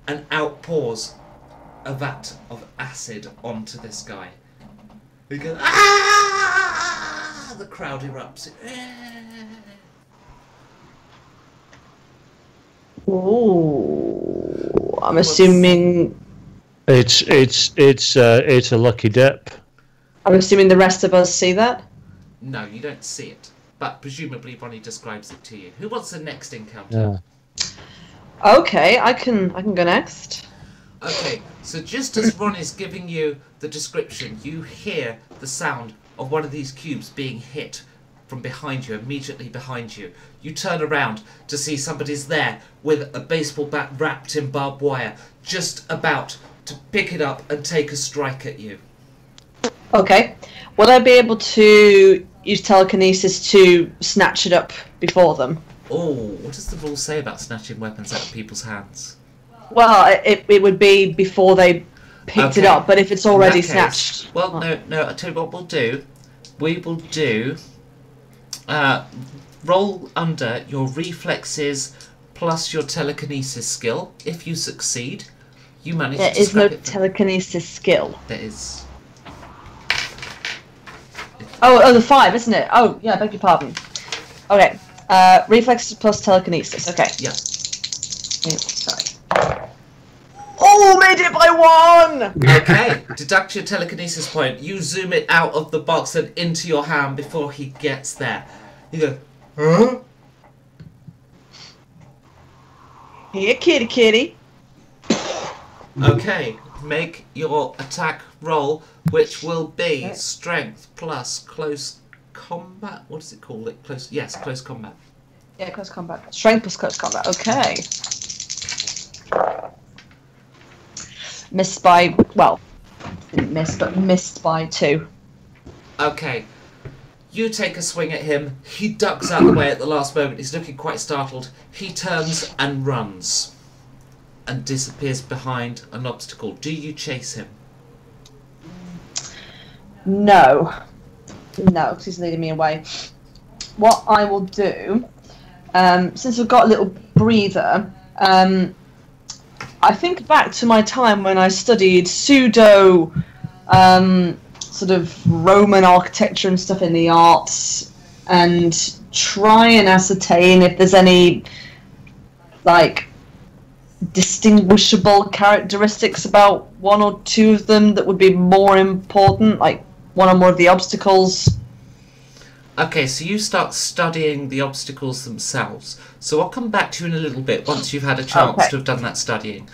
and outpours a vat of acid onto this guy. He goes, ah! The crowd erupts. Ooh. I'm assuming. It's a lucky dip. I'm assuming the rest of us see that. No, you don't see it, but presumably Ronnie describes it to you. Who wants the next encounter? Yeah. Okay, I can go next. Okay, so just as Ron is giving you the description, you hear the sound of one of these cubes being hit from behind you, immediately behind you. You turn around to see somebody's there with a baseball bat wrapped in barbed wire, just about to pick it up and take a strike at you. Okay. Would I be able to use telekinesis to snatch it up before them? Oh, what does the rule say about snatching weapons out of people's hands? Well, it would be before they picked it Okay. up, but if it's already In that case- snatched... Well, no, I'll tell you what we'll do. We will do... roll under your reflexes plus your telekinesis skill. If you succeed, you manage There to is no scrap it. telekinesis skill. There is. Oh, the 5, isn't it? Oh, yeah, beg your pardon. Okay. Reflexes plus telekinesis. Okay. Yeah. Sorry. Oh, made it by one! Okay, deduct your telekinesis point. You zoom it out of the box and into your hand before he gets there. You go, huh? Here, kitty kitty. Okay, make your attack roll, which will be strength plus close combat. What does it call it? Close combat. Yeah, close combat. Strength plus close combat. Okay. Missed by, well, didn't miss, but missed by 2. Okay. You take a swing at him. He ducks out of the way at the last moment. He's looking quite startled. He turns and runs and disappears behind an obstacle. Do you chase him? No. No, because he's leading me away. What I will do, since we've got a little breather, I think back to my time when I studied pseudo sort of Roman architecture and stuff in the arts, and try and ascertain if there's any like distinguishable characteristics about one or two of them that would be more important, like one or more of the obstacles. Okay, so you start studying the obstacles themselves. So I'll come back to you in a little bit once you've had a chance to have done that studying.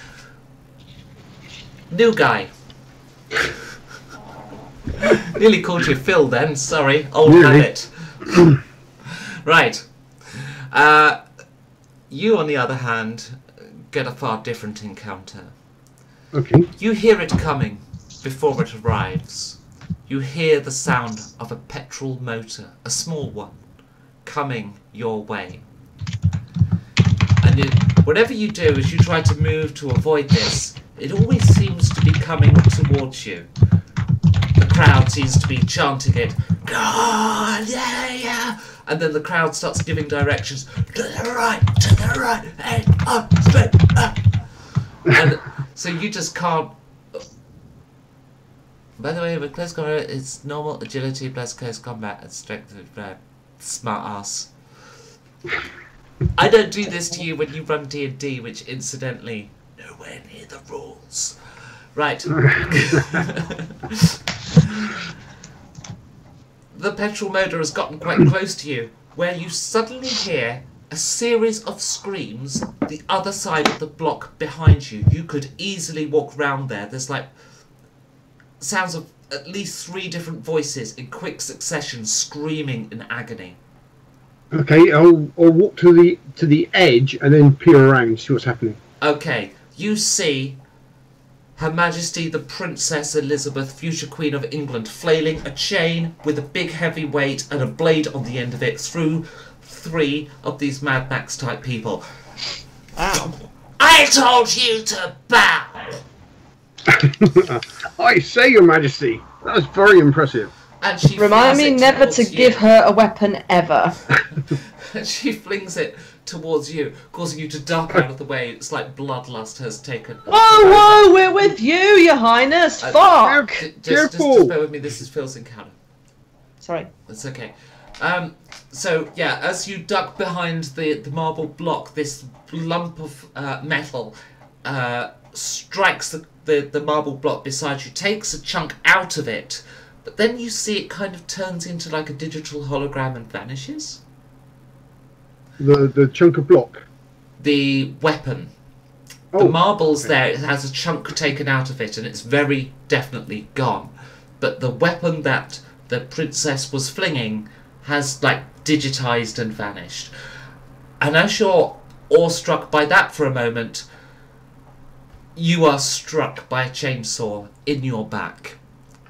New guy. Nearly called you Phil then, sorry. Old habit. Right. You, on the other hand, get a far different encounter. Okay. You hear it coming before it arrives. You hear the sound of a petrol motor, a small one, coming your way. And whatever you do as you try to move to avoid this, it always seems to be coming towards you. The crowd seems to be chanting it, God, yeah, yeah. And then the crowd starts giving directions, to the right, and up, straight, up. And so you just can't. By the way, with close combat, it's normal agility plus close combat and strength. Smart ass. I don't do this to you when you run D&D, which incidentally, nowhere near the rules. Right. The petrol motor has gotten quite close to you, where you suddenly hear a series of screams the other side of the block behind you. You could easily walk round there. There's like sounds of at least 3 different voices in quick succession screaming in agony. Okay, I'll walk to the edge and then peer around, see what's happening. Okay, you see Her Majesty the Princess Elizabeth, future Queen of England, flailing a chain with a big heavy weight and a blade on the end of it through 3 of these Mad Max type people. Wow. I told you to bow! I say, Your Majesty, that was very impressive. And she Remind me flings it never to towards give you. her a weapon ever. And she flings it towards you, causing you to duck out of the way. It's like bloodlust has taken. Whoa, we're with you, Your Highness. Fuck. Just bear with me. This is Phil's encounter. Sorry. That's okay. So yeah, as you duck behind the marble block, this lump of metal strikes the marble block beside you, takes a chunk out of it, but then you see it kind of turns into like a digital hologram and vanishes. The chunk of block. The weapon. Oh, the marble's okay. there, it has a chunk taken out of it, and it's very definitely gone. But the weapon that the princess was flinging has, like, digitized and vanished. And as you're awestruck by that for a moment, you are struck by a chainsaw in your back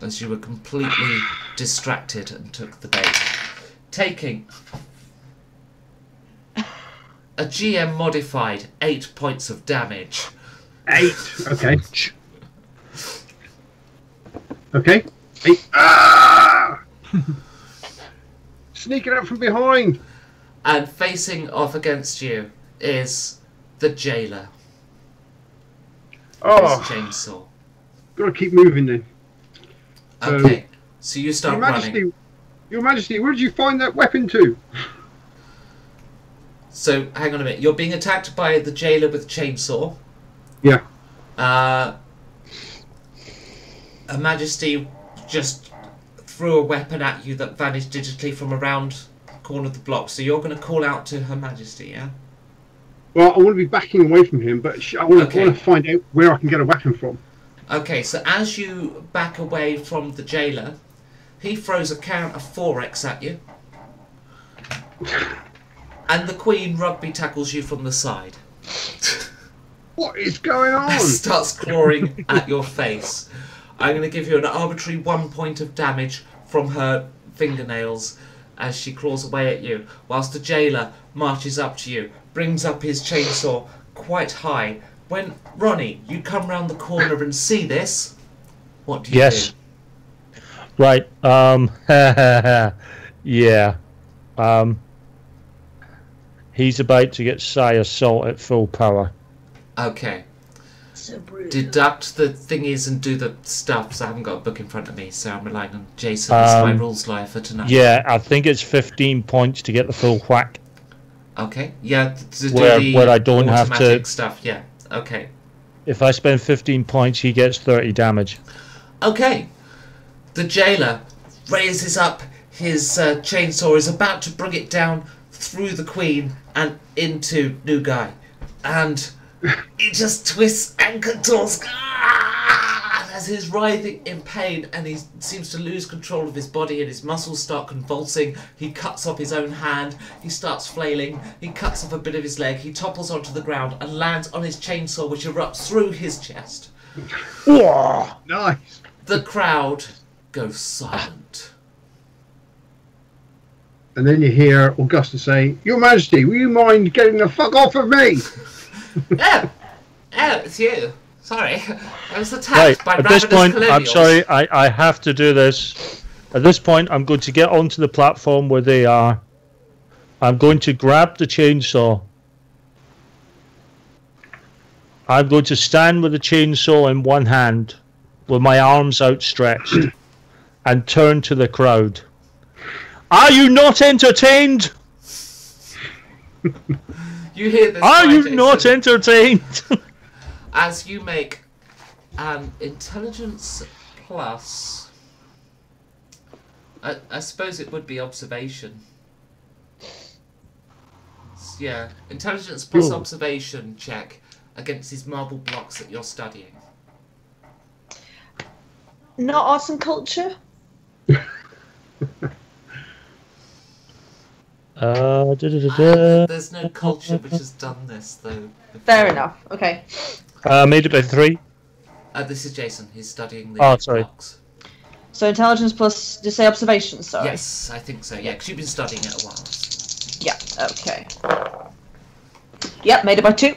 as you were completely distracted and took the bait. Taking a GM modified 8 points of damage. 8. Okay. Okay. 8. Ah! Sneaking out from behind. And facing off against you is the jailer. Oh, His chainsaw. gotta keep moving then. Okay, so you start Your Majesty, running. Your Majesty, where did you find that weapon to? So, hang on a minute. You're being attacked by the jailer with chainsaw. Yeah. Her Majesty just threw a weapon at you that vanished digitally from around the corner of the block. So you're going to call out to Her Majesty, yeah? Well, I want to be backing away from him, but I want to find out where I can get a weapon from. Okay, so as you back away from the jailer, he throws a count of 4x at you. And the Queen rugby tackles you from the side. What is going on? Starts clawing at your face. I'm going to give you an arbitrary 1 point of damage from her fingernails as she claws away at you, whilst the jailer marches up to you, brings up his chainsaw quite high. When, Ronnie, you come round the corner and see this, what do you do? Right, yeah. He's about to get Psy Assault at full power. Okay. So brutal. Deduct the thingies and do the stuff, so I haven't got a book in front of me, so I'm relying on Jason as my rules lawyer for tonight. Yeah, I think it's 15 points to get the full whack. Okay, yeah, to do where I don't have to... stuff, yeah, okay. If I spend 15 points, he gets 30 damage. Okay. The jailer raises up his chainsaw, is about to bring it down through the Queen and into New Guy. And he just twists and contorts as he's writhing in pain, and he seems to lose control of his body and his muscles start convulsing. He cuts off his own hand, he starts flailing, he cuts off a bit of his leg, he topples onto the ground and lands on his chainsaw, which erupts through his chest. Nice. The crowd goes silent. And then you hear Augusta say, "Your Majesty, will you mind getting the fuck off of me?" Oh, it's you. Sorry, I was attacked by at ravenous this point, colonials. I'm sorry, I have to do this. At this point, I'm going to get onto the platform where they are. I'm going to grab the chainsaw. I'm going to stand with the chainsaw in one hand, with my arms outstretched, and turn to the crowd. Are you not entertained? You hear this? Are you not entertained? As you make an intelligence plus, I suppose it would be observation. Yeah, intelligence plus observation check against these marble blocks that you're studying. Not arts and culture? There's no culture which has done this, though. Fair enough. Okay. Made it by 3. This is Jason. He's studying the blocks. So intelligence plus, did you say observation, sorry? Yes, I think so. Yeah, because you've been studying it a while. Yeah, okay. Yep, made it by 2.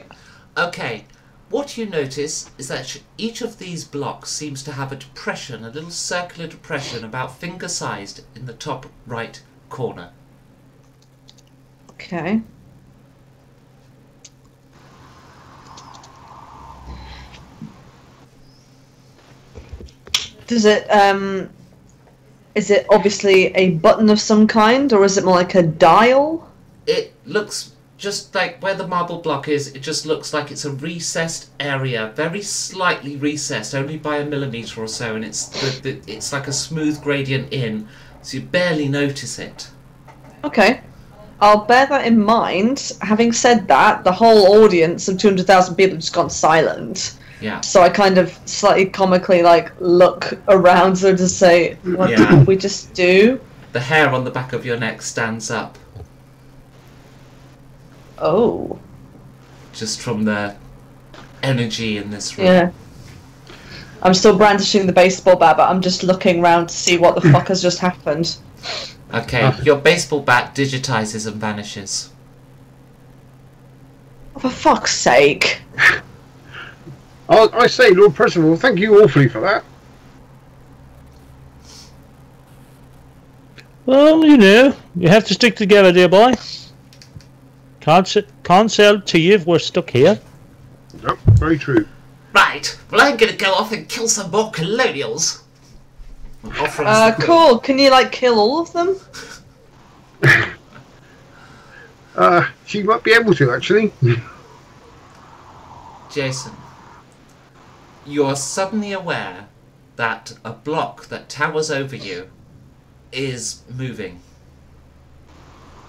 Okay. What you notice is that each of these blocks seems to have a depression, a little circular depression about finger-sized in the top right corner. Okay. Does it, is it obviously a button of some kind, or is it more like a dial? It looks just like where the marble block is, it just looks like it's a recessed area, very slightly recessed, only by a millimetre or so, and it's like a smooth gradient in, so you barely notice it. Okay. I'll bear that in mind. Having said that, the whole audience of 200,000 people have just gone silent. Yeah. So I kind of slightly comically look around so to say, what did we just do? The hair on the back of your neck stands up. Oh. Just from the energy in this room. Yeah. I'm still brandishing the baseball bat, but I'm just looking around to see what the fuck has just happened. Okay, your baseball bat digitizes and vanishes. Oh, for fuck's sake. I say, Lord Percival, thank you awfully for that. Well, you know, you have to stick together, dear boy. Can't sell to you if we're stuck here. Nope, very true. Right, well I'm gonna go off and kill some more colonials. Cool. Can you, kill all of them? She might be able to, actually. Jason, you're suddenly aware that a block that towers over you is moving.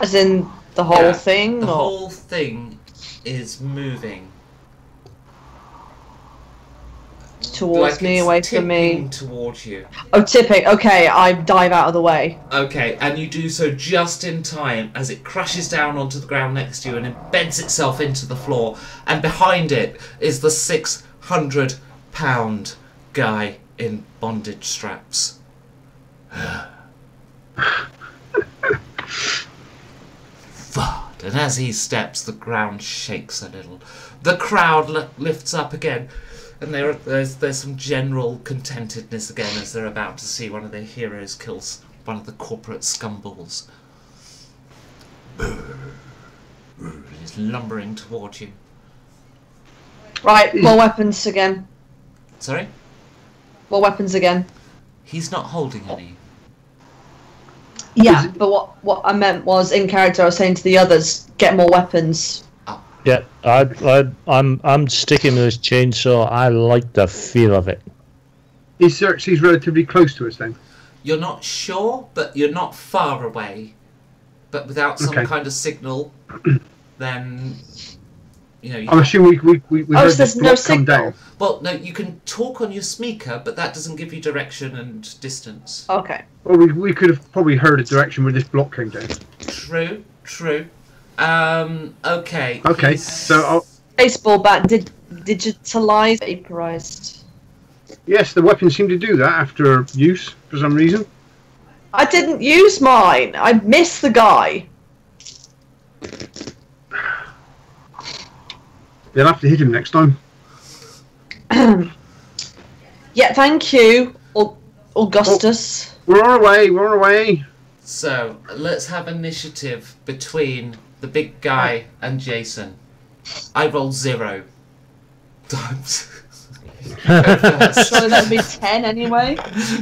As in the whole Yeah, thing? The or? whole thing is moving. Towards me, it's away from me. tipping towards you. Oh, tipping. Okay, I dive out of the way. Okay, and you do so just in time as it crashes down onto the ground next to you and embeds itself into the floor. And behind it is the 600-pound guy in bondage straps. Thud. And as he steps, the ground shakes a little. The crowd lifts up again. And there's some general contentedness again as they're about to see one of their heroes kills one of the corporate scumballs. He's lumbering towards you. Right, more weapons again. Sorry? More weapons again. He's not holding any. Yeah, but what I meant was, in character, I was saying to the others, get more weapons. Yeah, I'm sticking with this chainsaw. I like the feel of it. Is Xerxes relatively close to us then? You're not sure, but you're not far away. But without some kind of signal, then you I'm assuming we heard so this there's no block come signal. down. Well, no, you can talk on your speaker, but that doesn't give you direction and distance. Okay. Well, we could have probably heard a direction where this block came down. True. Okay. Okay, so Baseball bat digitalized, vaporized. yes, the weapons seem to do that after use for some reason. I didn't use mine. I missed the guy. They'll have to hit him next time. Yeah, thank you, Augustus. We're on our way. We're on our way. So let's have initiative between the big guy and Jason. I rolled 0 times. So that would be 10 anyway.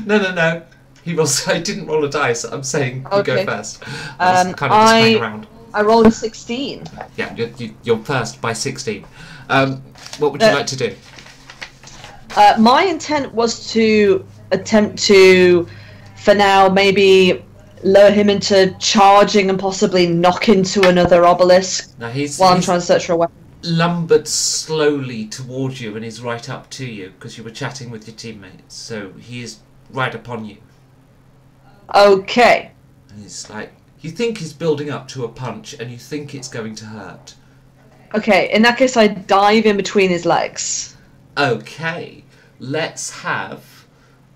No. He rolls. I didn't roll a dice. I'm saying you go Okay. first. I was kind of just hang around. I rolled a 16. Yeah, you're first by 16. What would you like to do? My intent was to attempt to, for now, maybe lure him into charging and possibly knock into another obelisk Now while I'm trying to search for a weapon. lumbered slowly towards you and he's right up to you because you were chatting with your teammates. So he is right upon you. Okay. And he's like, you think he's building up to a punch and you think it's going to hurt. Okay, in that case, I dive in between his legs. Okay, let's have...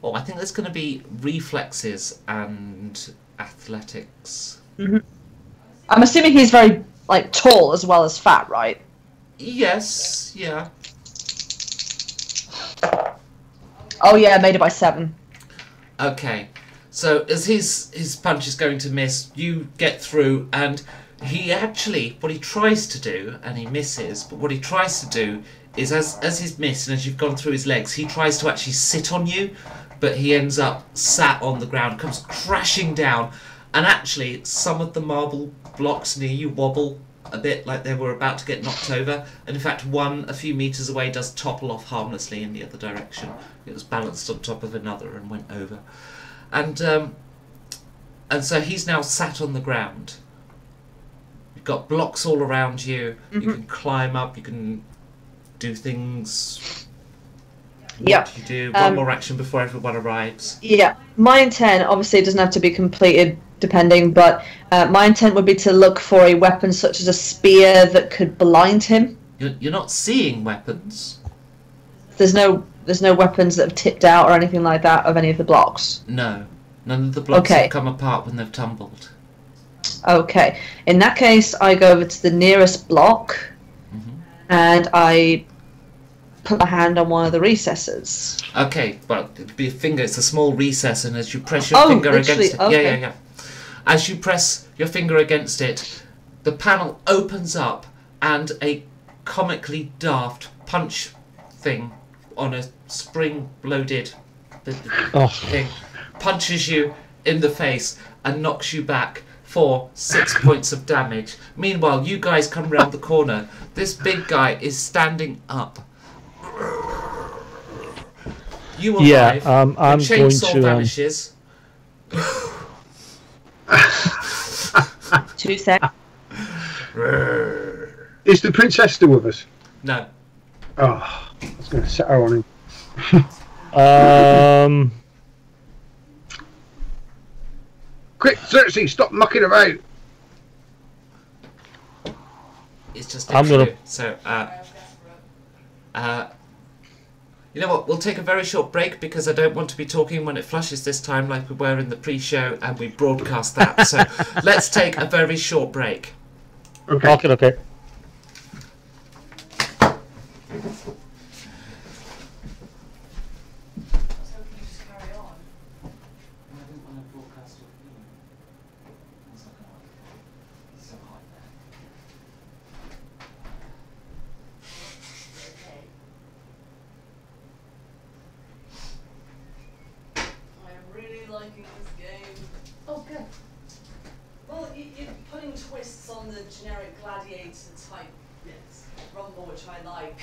Well, I think there's going to be reflexes and athletics. Mm-hmm. I'm assuming he's very, tall as well as fat, right? Yes, yeah. Oh yeah, I made it by 7. Okay, so as his punch is going to miss, you get through, and he actually, what he tries to do, and he misses, but what he tries to do is as he's missed and as you've gone through his legs, he tries to actually sit on you, but he ends up sat on the ground, comes crashing down, and actually some of the marble blocks near you wobble a bit like they were about to get knocked over, and in fact one a few meters away does topple off harmlessly in the other direction. It was balanced on top of another and went over, and so he's now sat on the ground. You've got blocks all around you. Mm-hmm. You can climb up, you can do things. Yeah. What do you do? One more action before everyone arrives. Yeah, my intent, obviously it doesn't have to be completed depending, but my intent would be to look for a weapon such as a spear that could blind him. You're not seeing weapons. There's no weapons that have tipped out or anything like that of any of the blocks. No. None of the blocks Okay. have come apart when they've tumbled. Okay. In that case, I go over to the nearest block and I put my hand on one of the recesses. Okay, well, it'd be a finger. It's a small recess, and as you press your finger literally, against it... okay. Yeah. As you press your finger against it, the panel opens up, and a comically daft punch thing on a spring-loaded thing punches you in the face and knocks you back for 6 points of damage. Meanwhile, you guys come round the corner. This big guy is standing up. You Yeah, arrive. I'm the going chainsaw to. vanishes. 2 seconds. Is the princess still with us? No. Oh, I was going to set her on him. Quick, Cersei, stop mucking about. It's just I'm next to gonna- you. So, you know what? We'll take a very short break because I don't want to be talking when it flushes this time like we were in the pre-show and we broadcast that. So let's take a very short break. Okay. Okay. Liking this game. Oh, good. Well, you're putting twists on the generic gladiator type rumble, which I like.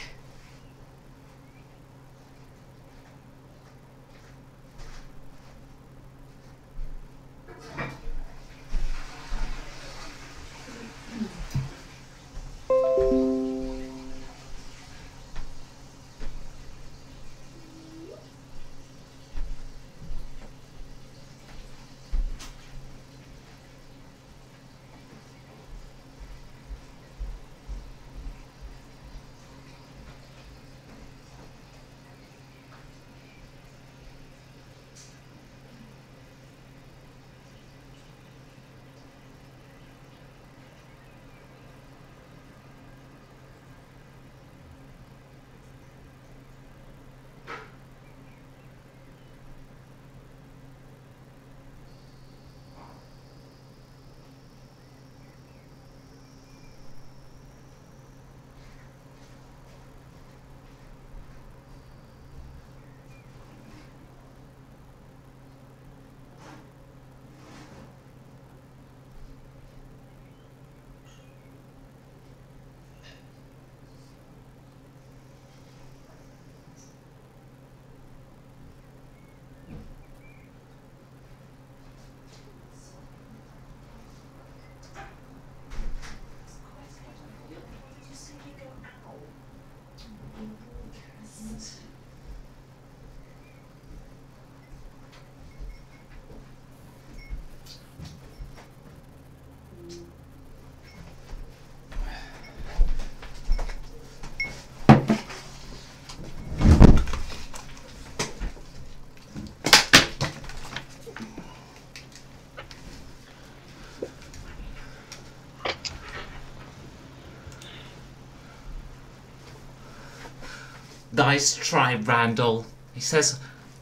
Nice try, Randall. He says,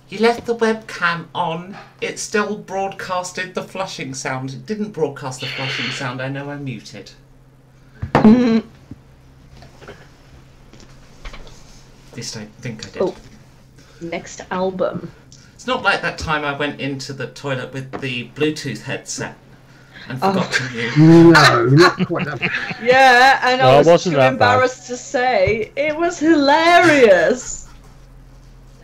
you left the webcam on. It still broadcasted the flushing sound. It didn't broadcast the flushing sound. I know I muted. At least I think I did. Oh. Next album. It's not like that time I went into the toilet with the Bluetooth headset and forgot to mute. No, not quite that. Yeah, and No, I it was wasn't too that bad. embarrassed to say it was hilarious.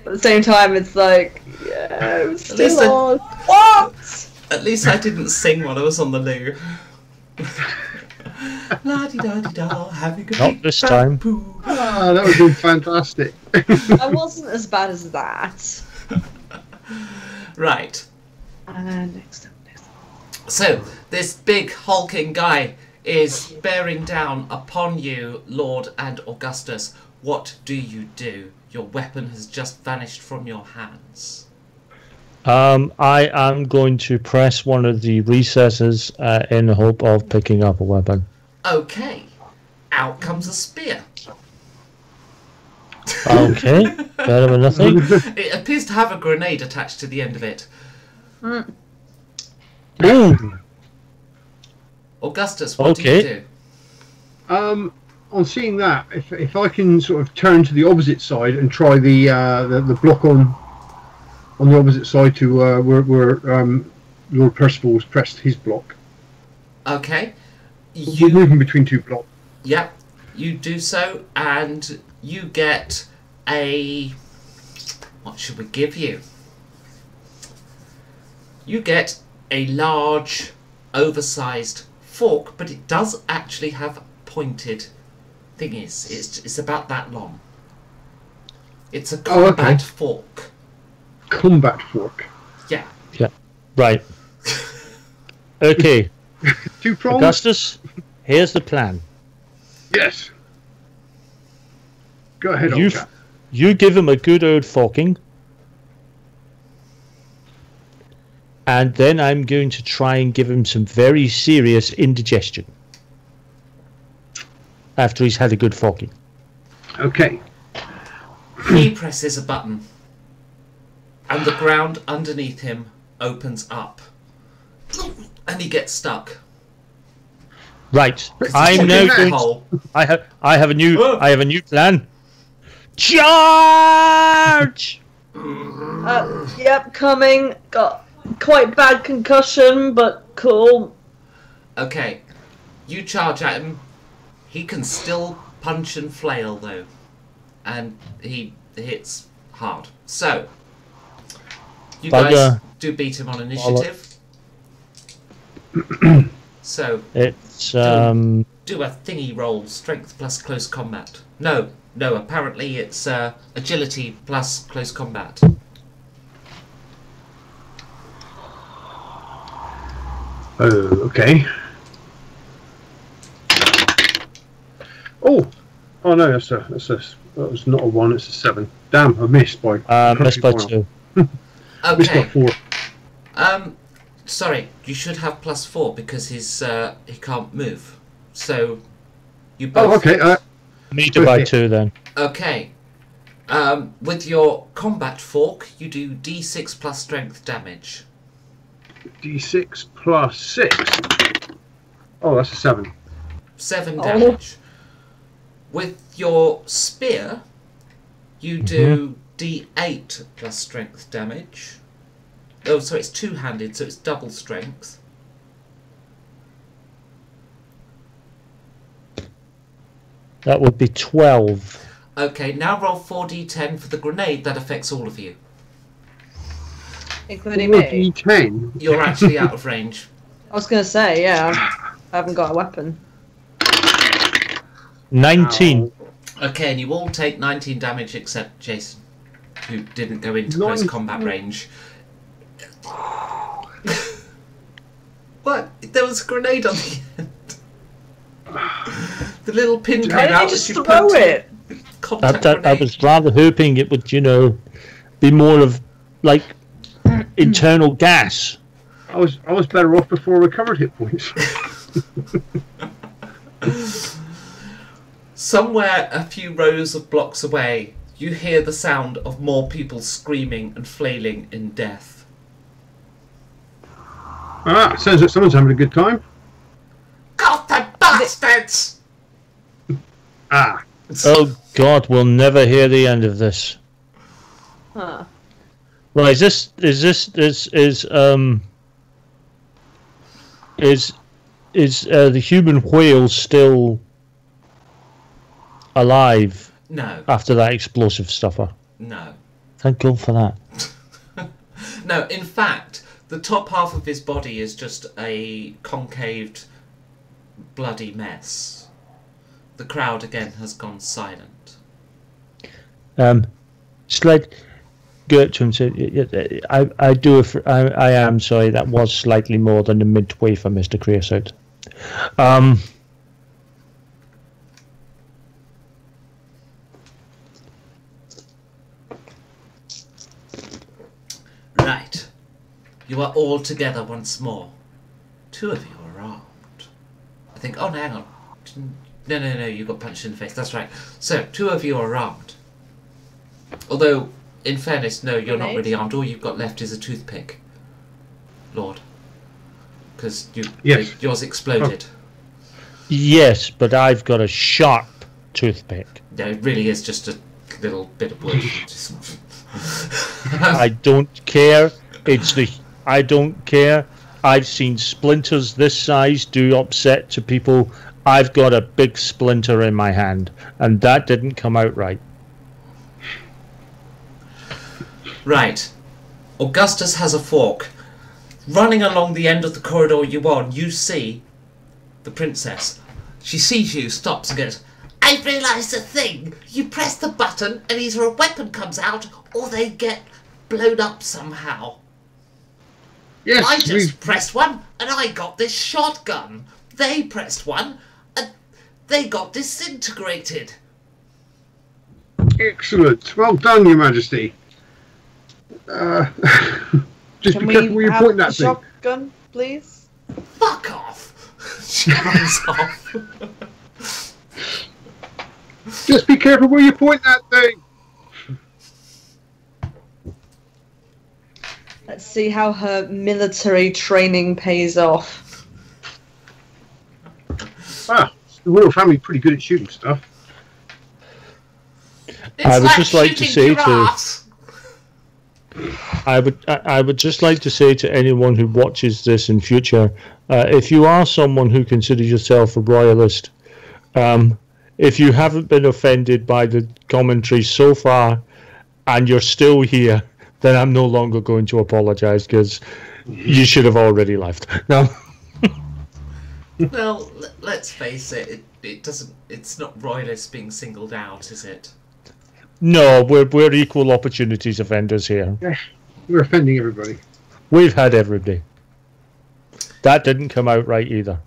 At the same time, it's like, yeah, it was least still on. What? At least I didn't sing while I was on the loo. La-di-da-di-da, have a good Not this time. poo. Ah, that would be fantastic. I wasn't as bad as that. Right. Next up. So, this big hulking guy is bearing down upon you, Lord and Augustus. What do you do? Your weapon has just vanished from your hands. I am going to press one of the recesses in the hope of picking up a weapon. Okay. Out comes a spear. Okay, better than nothing. It appears to have a grenade attached to the end of it. Ooh, Augustus, what do you Okay. do? On seeing that, if I can sort of turn to the opposite side and try the block on the opposite side to where Lord Percival's pressed his block. Okay. We're moving between two blocks. Yep, you do so, and you get a What should we give you? You get a large, oversized fork, but it does actually have pointed thingies. It's about that long. It's a combat fork. Combat fork. Yeah. Yeah. Right. Okay. 2 prongs? Augustus, here's the plan. Yes. Go ahead, old chap. You give him a good old forking. And then I'm going to try and give him some very serious indigestion. After he's had a good forking. Okay. He presses a button. And the ground underneath him opens up. And he gets stuck. Right. I'm now going to, I have a new plan. Charge! Yep, coming. Got quite bad concussion, but cool. Okay. You charge at him. He can still punch and flail though. And he hits hard. So you guys do beat him on initiative. So it's do a thingy roll, strength plus close combat. No, apparently it's agility plus close combat. Okay. Oh no, that was not a 1, it's a 7. Damn, I missed by missed by 2. Okay. Missed by 4. Sorry, you should have +4 because he can't move. So you both. Oh, okay. Meter by 2 then. Okay. With your combat fork, you do D6 plus strength damage. D6 plus 6. Oh, that's a 7. 7 damage. With your spear, you do D8 plus strength damage. Oh, sorry, it's two-handed, so it's double strength. That would be 12. Okay, now roll 4d10 for the grenade. That affects all of you. Including me. D10. You're actually out of range. I was going to say, yeah, I haven't got a weapon. 19. Okay, and you all take 19 damage except Jason, who didn't go into close combat range. What? There was a grenade on the end. The little pin came Why didn't out you as just you throw put it? Contact I grenade. was rather hoping it would, be more of, like, internal gas. I was better off before I recovered hit points. Somewhere a few rows of blocks away, you hear the sound of more people screaming and flailing in death. It sounds like someone's having a good time. God, the bastards! Oh God, we'll never hear the end of this. Huh. Well, is the human whale still alive? No. After that explosive stuffer. No. Thank God for that. No, in fact, the top half of his body is just a concaved, bloody mess. The crowd again has gone silent. Sled, go up to him and say, I am sorry, that was slightly more than a midway for Mr. Creosote. Right. You are all together once more. 2 of you are armed. I think, oh no, hang on. No, you got punched in the face, that's right. So, 2 of you are armed. Although, in fairness, no, you're not really armed. All you've got left is a toothpick, Lord. Because yours exploded. Yes, but I've got a sharp toothpick. No, it really is just a little bit of wood. I don't care. I don't care. I've seen splinters this size do upset to people. I've got a big splinter in my hand, and that didn't come out right. Right. Augustus has a fork. Running along the end of the corridor you're on, you see the princess. She sees you, stops and goes, "I've realised a thing. You press the button and either a weapon comes out or they get blown up somehow. Yes, I just pressed one and I got this shotgun. They pressed one and they got disintegrated." Excellent. Well done, Your Majesty. Just Can be careful we where you have point the that thing. shotgun, please? Fuck off! She runs off. Just be careful where you point that thing. Let's see how her military training pays off. Ah, the royal family pretty good at shooting stuff. It's I would like just like to shooting say giraffes. I would just like to say to anyone who watches this in future, if you are someone who considers yourself a royalist, if you haven't been offended by the commentary so far, and you're still here, then I'm no longer going to apologise because you should have already left. No. Well, let's face it. It doesn't. It's not royalists being singled out, is it? No, we're equal opportunities offenders here. We're offending everybody. We've had everybody. That didn't come out right either.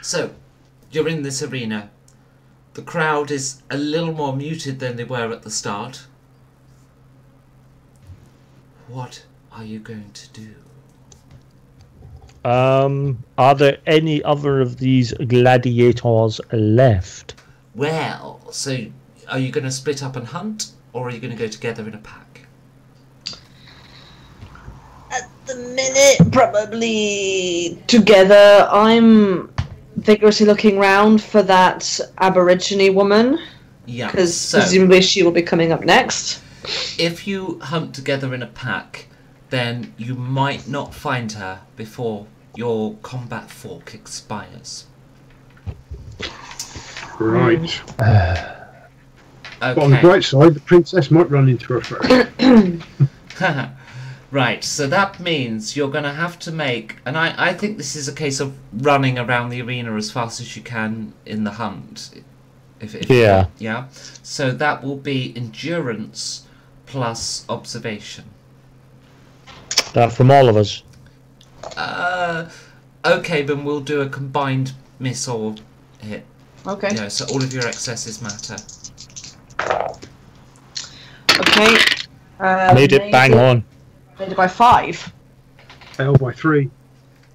So, you're in this arena. The crowd is a little more muted than they were at the start. What are you going to do? Are there any other of these gladiators left? Well, so are you going to split up and hunt, or are you going to go together in a pack? At the minute, probably together. I'm vigorously looking round for that Aborigine woman, Yeah. because So, presumably she will be coming up next. if you hunt together in a pack, then you might not find her before your combat fork expires. Right. But on the Okay. bright side, the princess might run into her first. Right, so that means you're going to have to make... And I think this is a case of running around the arena as fast as you can in the hunt. Yeah. Yeah? So that will be endurance plus observation. That from all of us. Okay, then we'll do a combined miss or hit. Okay. Yeah, so all of your excesses matter. Okay. Made it bang on. Made it by 5. Failed by 3.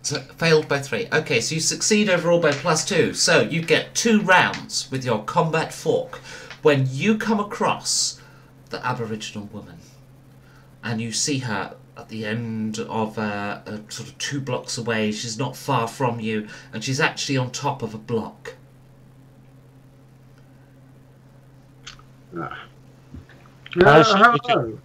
So failed by 3. Okay, so you succeed overall by +2. So you get 2 rounds with your combat fork when you come across the Aboriginal woman, and you see her at the end of sort of 2 blocks away. She's not far from you, and she's actually on top of a block. How's she Hello. looking?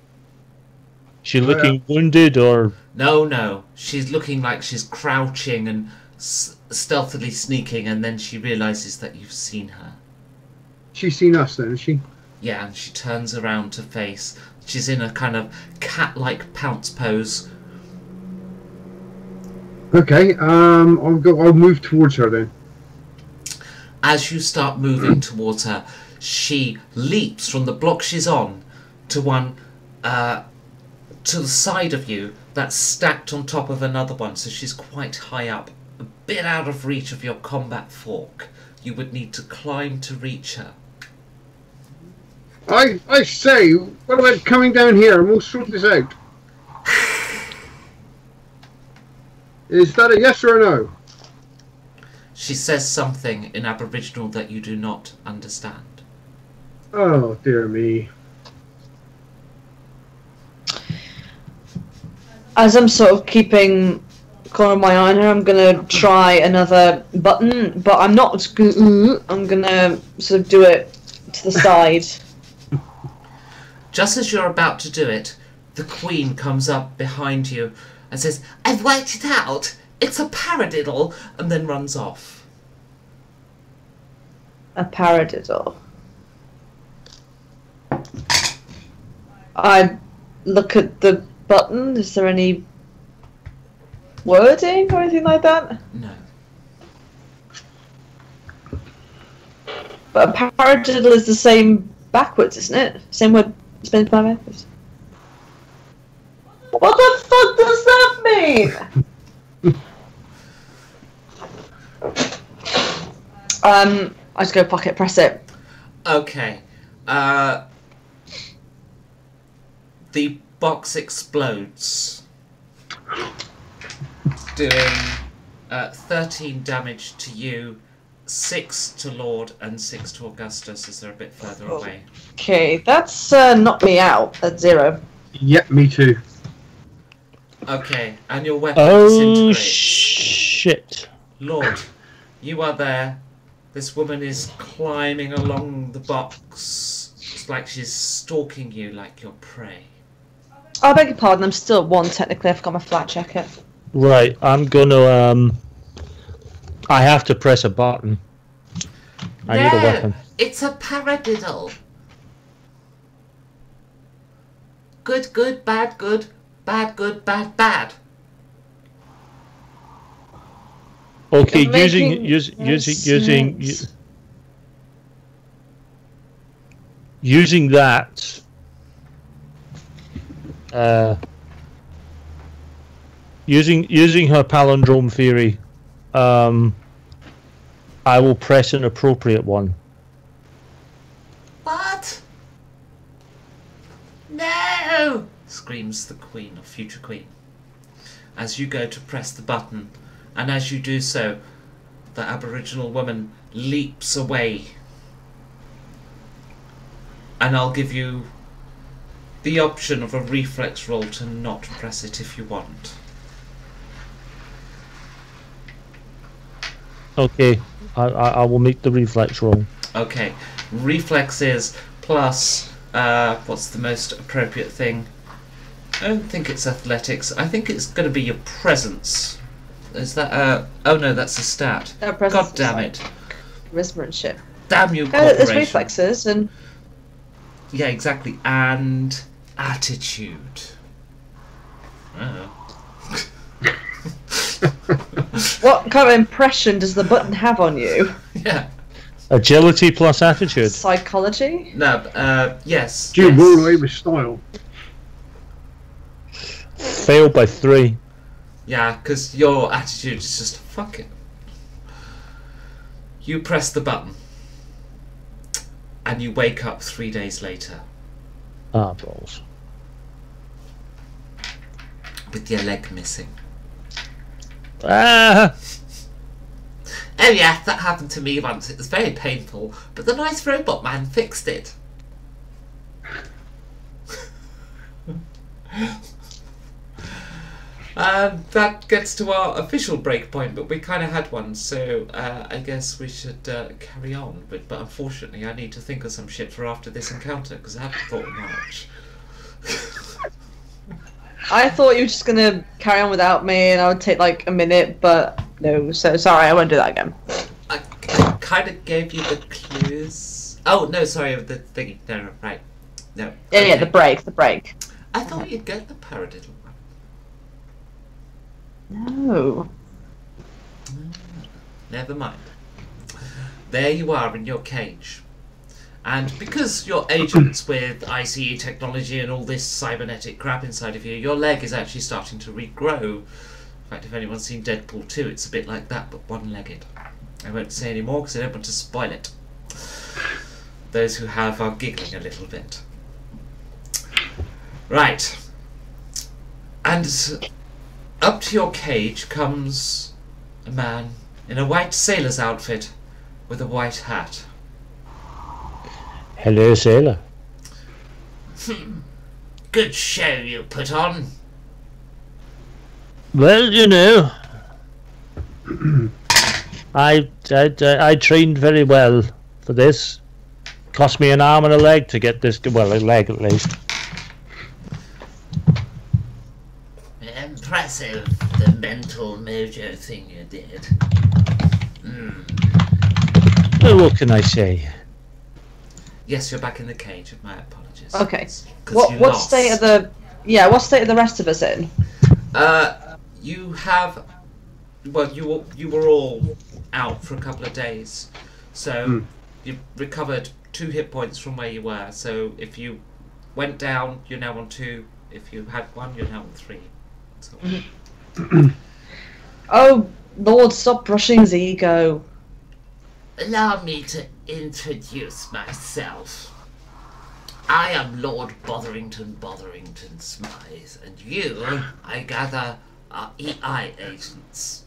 She looking wounded or? No, she's looking like she's crouching and stealthily sneaking, and then she realises that you've seen her. She's seen us then, has she? Yeah, and she turns around to face. She's in a kind of cat-like pounce pose. Okay, I'll move towards her then. As you start moving towards her, she leaps from the block she's on to one to the side of you that's stacked on top of another one, so she's quite high up, a bit out of reach of your combat fork. You would need to climb to reach her. I say, what about coming down here and we'll sort this out? Is that a yes or a no? She says something in Aboriginal that you do not understand. Oh, dear me. As I'm sort of keeping corner of my eye on her, I'm gonna try another button, but I'm not. I'm gonna sort of do it to the side. Just as you're about to do it, the Queen comes up behind you and says, "I've worked it out. It's a paradiddle," and then runs off. A paradiddle. I look at the button. Is there any wording or anything like that? No. But a paradiddle is the same backwards, isn't it? Same word spelled backwards. What the fuck does that mean? I just go pocket press it. Okay. The box explodes, doing 13 damage to you, 6 to Lord, and 6 to Augustus as they're a bit further away. Okay, that's knocked me out at 0. Yep, me too. Okay, and your weapon Oh, disintegrates. shit. Lord, you are there. This woman is climbing along the box. It's like she's stalking you like your prey. I beg your pardon, I'm still at 1 technically. I forgot my flat checker. Right, I'm gonna, I have to press a button. I need a weapon. It's a paradiddle. Good, good, bad, good, bad, good, bad, bad. Okay, You're making no using that. Using her palindrome theory, I will press an appropriate one. What? No! Screams the queen, or future queen, as you go to press the button, and as you do so, the Aboriginal woman leaps away. And I'll give you the option of a reflex roll to not press it if you want. Okay, I will make the reflex roll. Okay, reflexes plus, what's the most appropriate thing? I don't think it's athletics. I think it's going to be your presence. Is that, oh no, that's a stat. No, presence God is damn like it. Charisma and shit. Damn you, There's corporation. reflexes and... Yeah, exactly. And attitude. Oh. What kind of impression does the button have on you? Yeah. Agility plus attitude. Psychology? No, yes. Do you yes. roll away with style? Failed by 3. Yeah, because your attitude is just fuck it. You press the button, and you wake up 3 days later Ah, balls. with your leg missing. Ah! Oh yeah, that happened to me once. It was very painful, but the nice robot man fixed it. That gets to our official break point, but we kind of had one, so I guess we should carry on. But unfortunately, I need to think of some shit for after this encounter, because I haven't thought much. I thought you were just gonna carry on without me and I would take like a minute, but no, so sorry, I won't do that again. I kind of gave you the clues. Oh, no, sorry, the thingy. No, right. No. Yeah, okay. yeah, the break. I thought you'd get the paradiddle one. No. Never mind. There you are in your cage. And because you're agents with ICE technology and all this cybernetic crap inside of you, your leg is actually starting to regrow. In fact, if anyone's seen Deadpool 2, it's a bit like that, but one-legged. I won't say any more because I don't want to spoil it. Those who have are giggling a little bit. Right. And up to your cage comes a man in a white sailor's outfit with a white hat. Hello, sailor. Good show you put on. Well, you know, I trained very well for this. Cost me an arm and a leg to get this. Well, a leg at least. Impressive, the mental mojo thing you did. Well, what can I say? Yes, you're back in the cage. My apologies. Okay. 'Cause you What lost. state are the what state are the rest of us in? You have. Well, you were all out for a couple of days, so you've recovered 2 hit points from where you were. So if you went down, you're now on 2. If you had 1, you're now on 3. So. Oh, Lord, stop brushing his ego. Allow me to introduce myself. I am Lord Botherington Smythe, and you, I gather, are EI agents.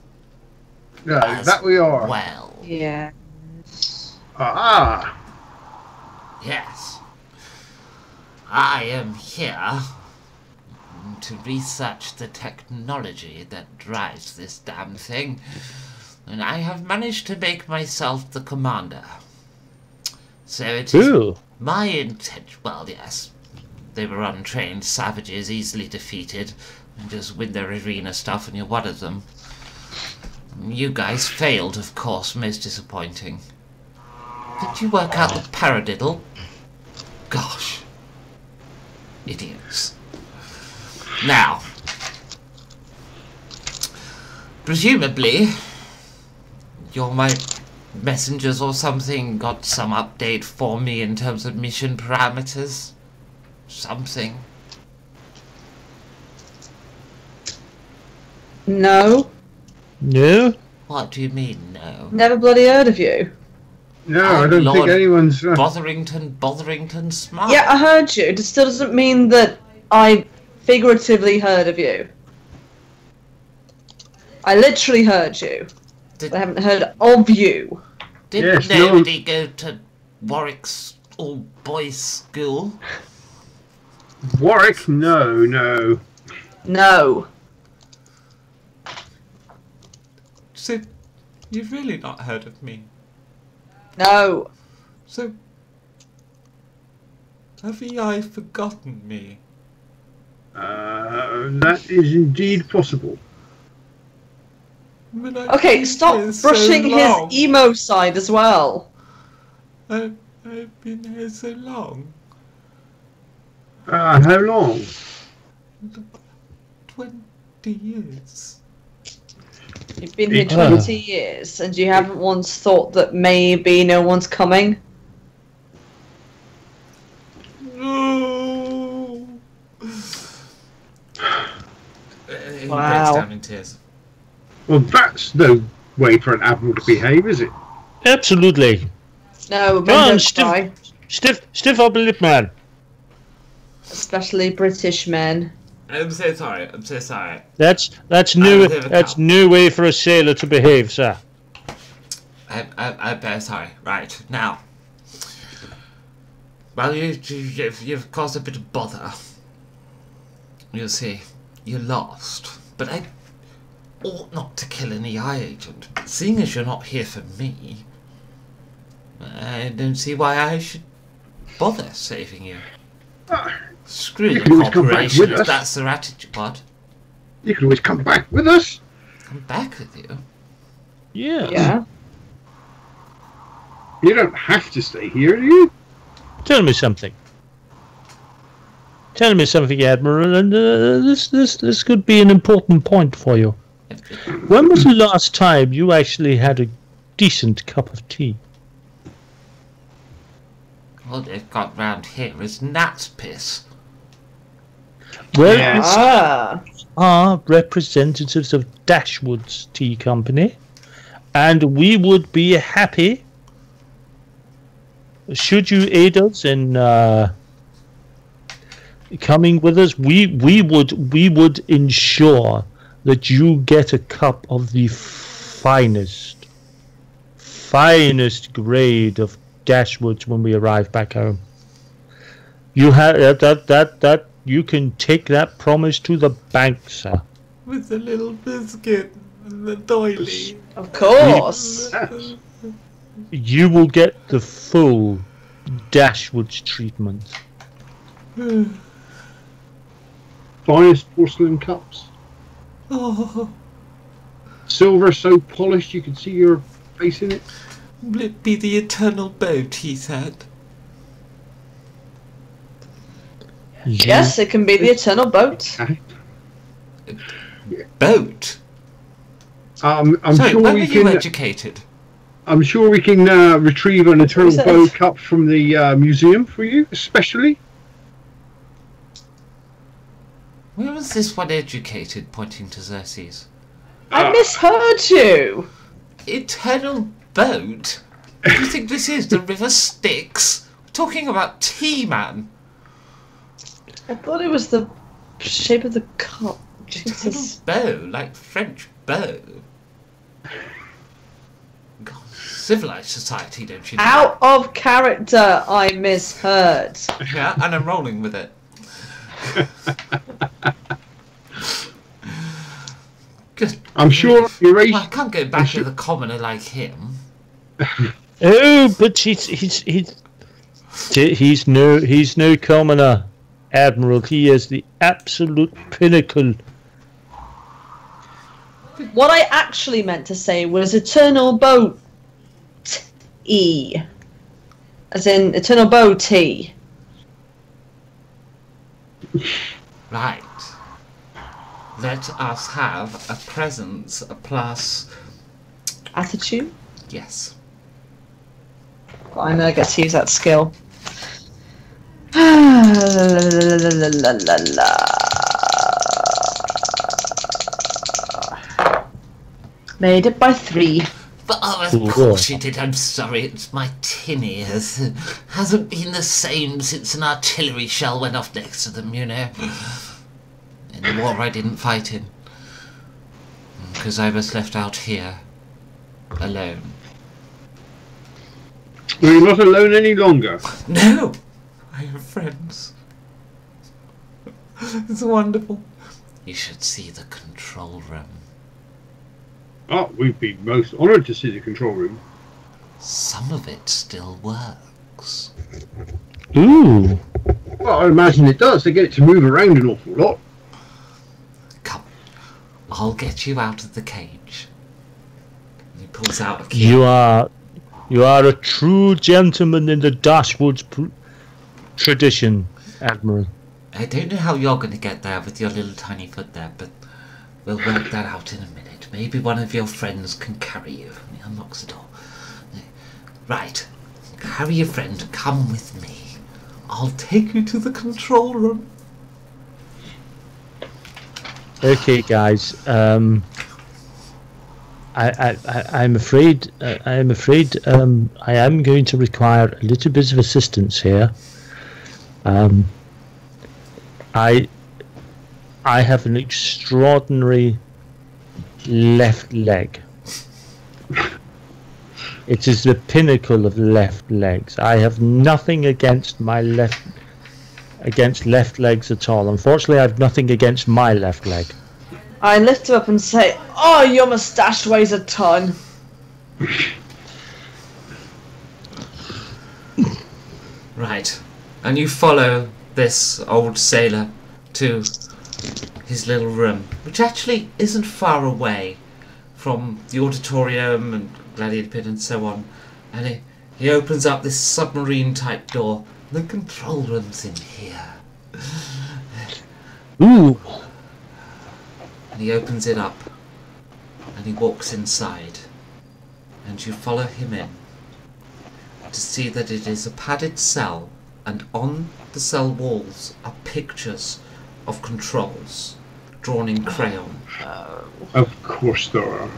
No, as that we are. Well, Yeah. Ah, yes. I am here to research the technology that drives this damn thing, and I have managed to make myself the commander. So it is Ooh. my intention. Well, yes, they were untrained savages, easily defeated, and just win their arena stuff, and you're one of them. You guys failed, of course, most disappointing. Did you work out the paradiddle? Gosh. Idiots. Now, presumably, my messengers or something got some update for me in terms of mission parameters? Something? No. No? What do you mean, no? Never bloody heard of you. no, I don't Lord think anyone's. Botherington Smart. Yeah, I heard you. It still doesn't mean that I figuratively heard of you. I literally heard you. Did, I haven't heard of you. did Yes, nobody go to Warwick's all-boys school? Warwick? No, no. No. So, you've really not heard of me? No. So, have I forgotten me? That is indeed possible. But I've Okay, been stop here so brushing his long. emo side as well. I've been here so long. How long? 20 years. You've been here Ah. 20 years and you haven't once thought that maybe no one's coming? No. He breaks Wow. down in tears. Well, that's no way for an admiral to behave, is it? Absolutely. No, men Come on, don't cry. Stiff upper lip, man. Especially British men. I'm so sorry. I'm so sorry. That's there we that's go. no way for a sailor to behave, sir. I'm very sorry. Right, now. Well, you've caused a bit of bother. You see, you lost. But I ought not to kill an EI agent. Seeing as you're not here for me, I don't see why I should bother saving you. Screw You the can always come back corporation with if us. that's their attitude. What? You can always come back with us. I'm back with you. Yeah. Yeah. You don't have to stay here, do you? Tell me something. Tell me something, Admiral, and this could be an important point for you. When was the last time you actually had a decent cup of tea? All they've got round here is gnat's piss. Well, Yeah. Ah. are representatives of Dashwood's Tea Company, and we would be happy should you aid us in coming with us. We would ensure that you get a cup of the finest grade of Dashwoods when we arrive back home. You have that you can take that promise to the bank, sir. With the little biscuit and the doily. Of course. Yes. You will get the full Dashwoods treatment. Finest porcelain cups. Oh, Silver so polished you can see your face in it. will it be the eternal boat, he said. Yes, it can be the eternal boat. Boat? I'm Sorry, sure when we were you can. educated? I'm sure we can retrieve an eternal said. bow cup from the museum for you, especially. Where was this one educated, pointing to Xerxes? I misheard you. Eternal boat? What do you think this is? The River Styx? We're talking about tea, man. I thought it was the shape of the cup. Eternal Jesus. bow, like French bow. God, civilized society, don't you know? Out of character, I misheard. Yeah, and I'm rolling with it. Good. I'm sure your Well, age. I can't go back with a commoner like him. Oh, but he's no commoner, Admiral. He is the absolute pinnacle. What I actually meant to say was eternal boat. As in eternal bow tea. Right. Let us have a presence, a plus. Attitude? Yes. Fine, I get to use that skill. Made it by 3. But oh, of course you did. I'm sorry. It's my tinny. Hasn't been the same since an artillery shell went off next to them, you know. In the war I didn't fight in. Because I was left out here. Alone. Well, you're not alone any longer. No! I have friends. It's wonderful. You should see the control room. Oh, we'd be most honoured to see the control room. Some of it still works. Ooh. Well, I imagine it does. They get it to move around an awful lot. Come, I'll get you out of the cage. And he pulls out a key. You are a true gentleman in the Dashwoods tradition, Admiral. I don't know how you're going to get there with your little tiny foot there, but we'll work that out in a minute. Maybe one of your friends can carry you. He unlocks the door. Right. Carry your friend. Come with me. I'll take you to the control room. Okay, guys. I'm afraid. I am going to require a little bit of assistance here. I have an extraordinary left leg. It is the pinnacle of left legs. I have nothing against left legs at all. Unfortunately, I have nothing against my left leg. I lift him up and say, "Oh, your moustache weighs a ton." Right. And you follow this old sailor to his little room, which actually isn't far away from the auditorium and gladiator pit and so on. And he opens up this submarine type door. The control room's in here. Ooh. And he opens it up and he walks inside. And you follow him in to see that it is a padded cell, and on the cell walls are pictures of controls drawn in crayon. Of course there are.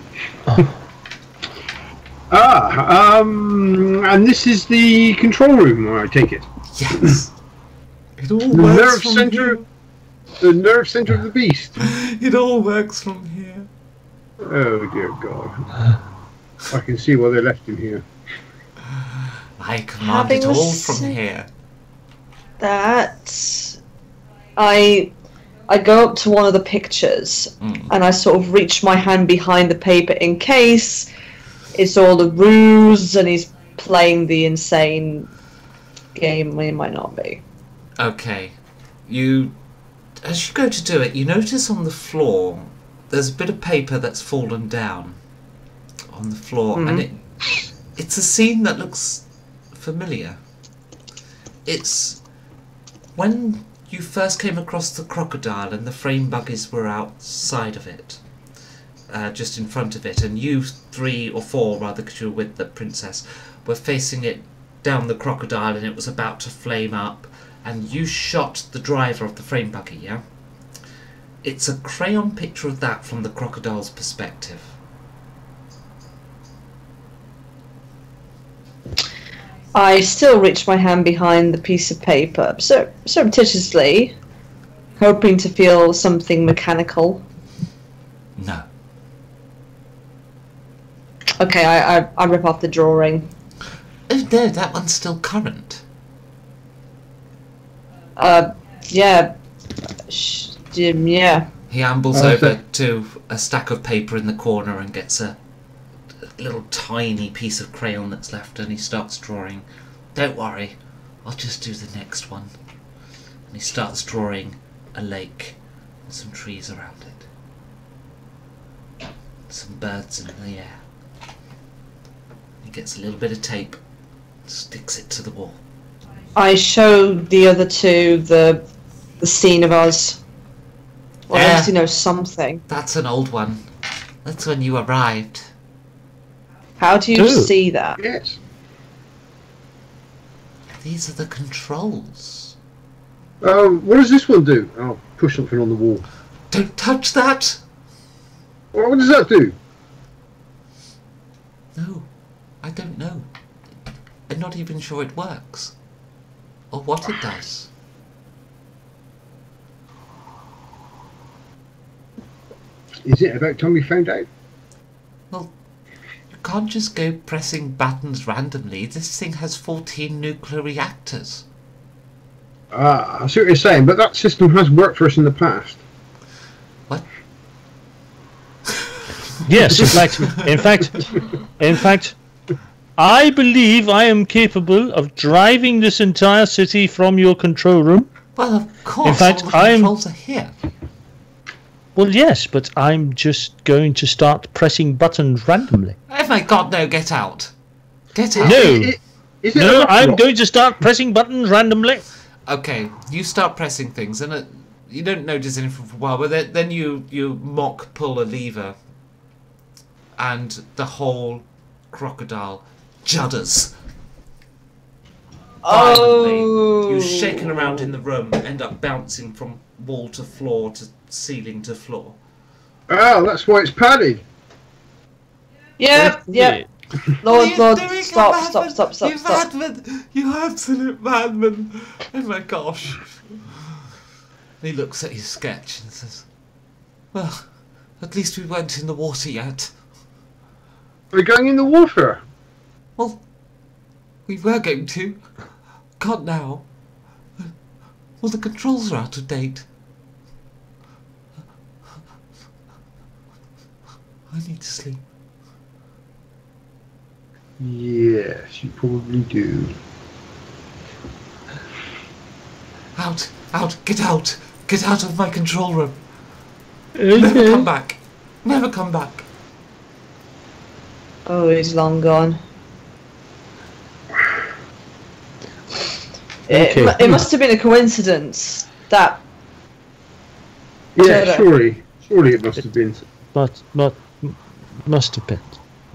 And this is the control room, I take it. Yes. It all The works nerve from center, here. the nerve center of the beast. It all works from here. Oh dear God! I can see why they left him here. I command it Having all from said here. That I go up to one of the pictures and I sort of reach my hand behind the paper in case it's all a ruse and he's playing the insane game when it might not be. Okay. As you go to do it, you notice on the floor there's a bit of paper that's fallen down on the floor, and it's a scene that looks familiar. It's when you first came across the crocodile and the frame buggies were outside of it, just in front of it, and you 3 or 4, rather, because you were with the princess, were facing it down the crocodile and it was about to flame up, and you shot the driver of the frame buggy, yeah? It's a crayon picture of that from the crocodile's perspective. I still reach my hand behind the piece of paper, surreptitiously, hoping to feel something mechanical. No. Okay, I rip off the drawing. Oh no, that one's still current. Yeah. Yeah. He ambles over to a stack of paper in the corner and gets a little tiny piece of crayon that's left, and he starts drawing. Don't worry, I'll just do the next one. And he starts drawing a lake and some trees around it. Some birds in the air. He gets a little bit of tape, sticks it to the wall. I show the other two the scene of us. Well, Yeah. obviously know something. That's an old one. That's when you arrived. How do you see that? Yes. These are the controls. What does this one do? Oh, push something on the wall. Don't touch that! What does that do? No, I don't know. I'm not even sure it works. Or what it does. Is it about time we found out? Well, you can't just go pressing buttons randomly. This thing has 14 nuclear reactors. I see what you're saying, but that system has worked for us in the past. What? Yes, in fact, I believe I am capable of driving this entire city from your control room. Well, of course, In fact, all the controls are here. Well, yes, but I'm just going to start pressing buttons randomly. Oh my god, no, get out. Get out. No, Is it no, a I'm laptop? going to start pressing buttons randomly. Okay, you start pressing things, and you don't notice anything for a while, but then you mock pull a lever, and the whole crocodile judders. Violently. Oh. You're shaking around in the room, end up bouncing from wall to floor to ceiling to floor. Oh, that's why it's padded. Yep, yep. Lord, You Lord, doing, stop, you stop, madman? stop, stop, You stop. madman! You absolute madman! Oh my gosh. He looks at his sketch and says, well, at least we weren't in the water yet. We're going in the water. Well, we were going to. Can't now. Well, the controls are out of date. I need to sleep. Yes, you probably do. Out! Out! Get out! Get out of my control room! Never come back! Never come back! Oh, he's long gone. Okay. It must have been a coincidence that. Yeah, Sure. surely it must have been. But must have been,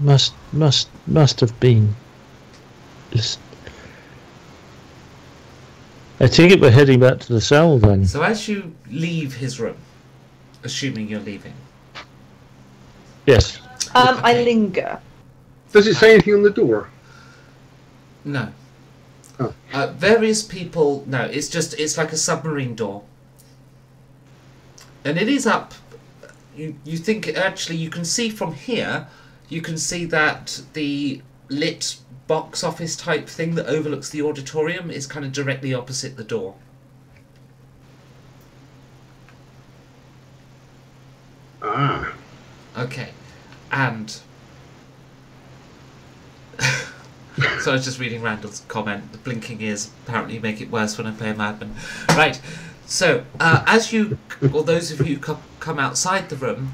must have been. Listen. I take it we're heading back to the cell then. So as you leave his room, assuming you're leaving, Yes. I Okay. linger. Does it say anything on the door? no. Oh. Various people, no, it's like a submarine door. And it is up, you think, actually, you can see from here, you can see that the lit box office type thing that overlooks the auditorium is kind of directly opposite the door. Ah. Okay, and so I was just reading Randall's comment. The blinking ears apparently make it worse when I play a madman. Right. So as you, or those of you who come outside the room,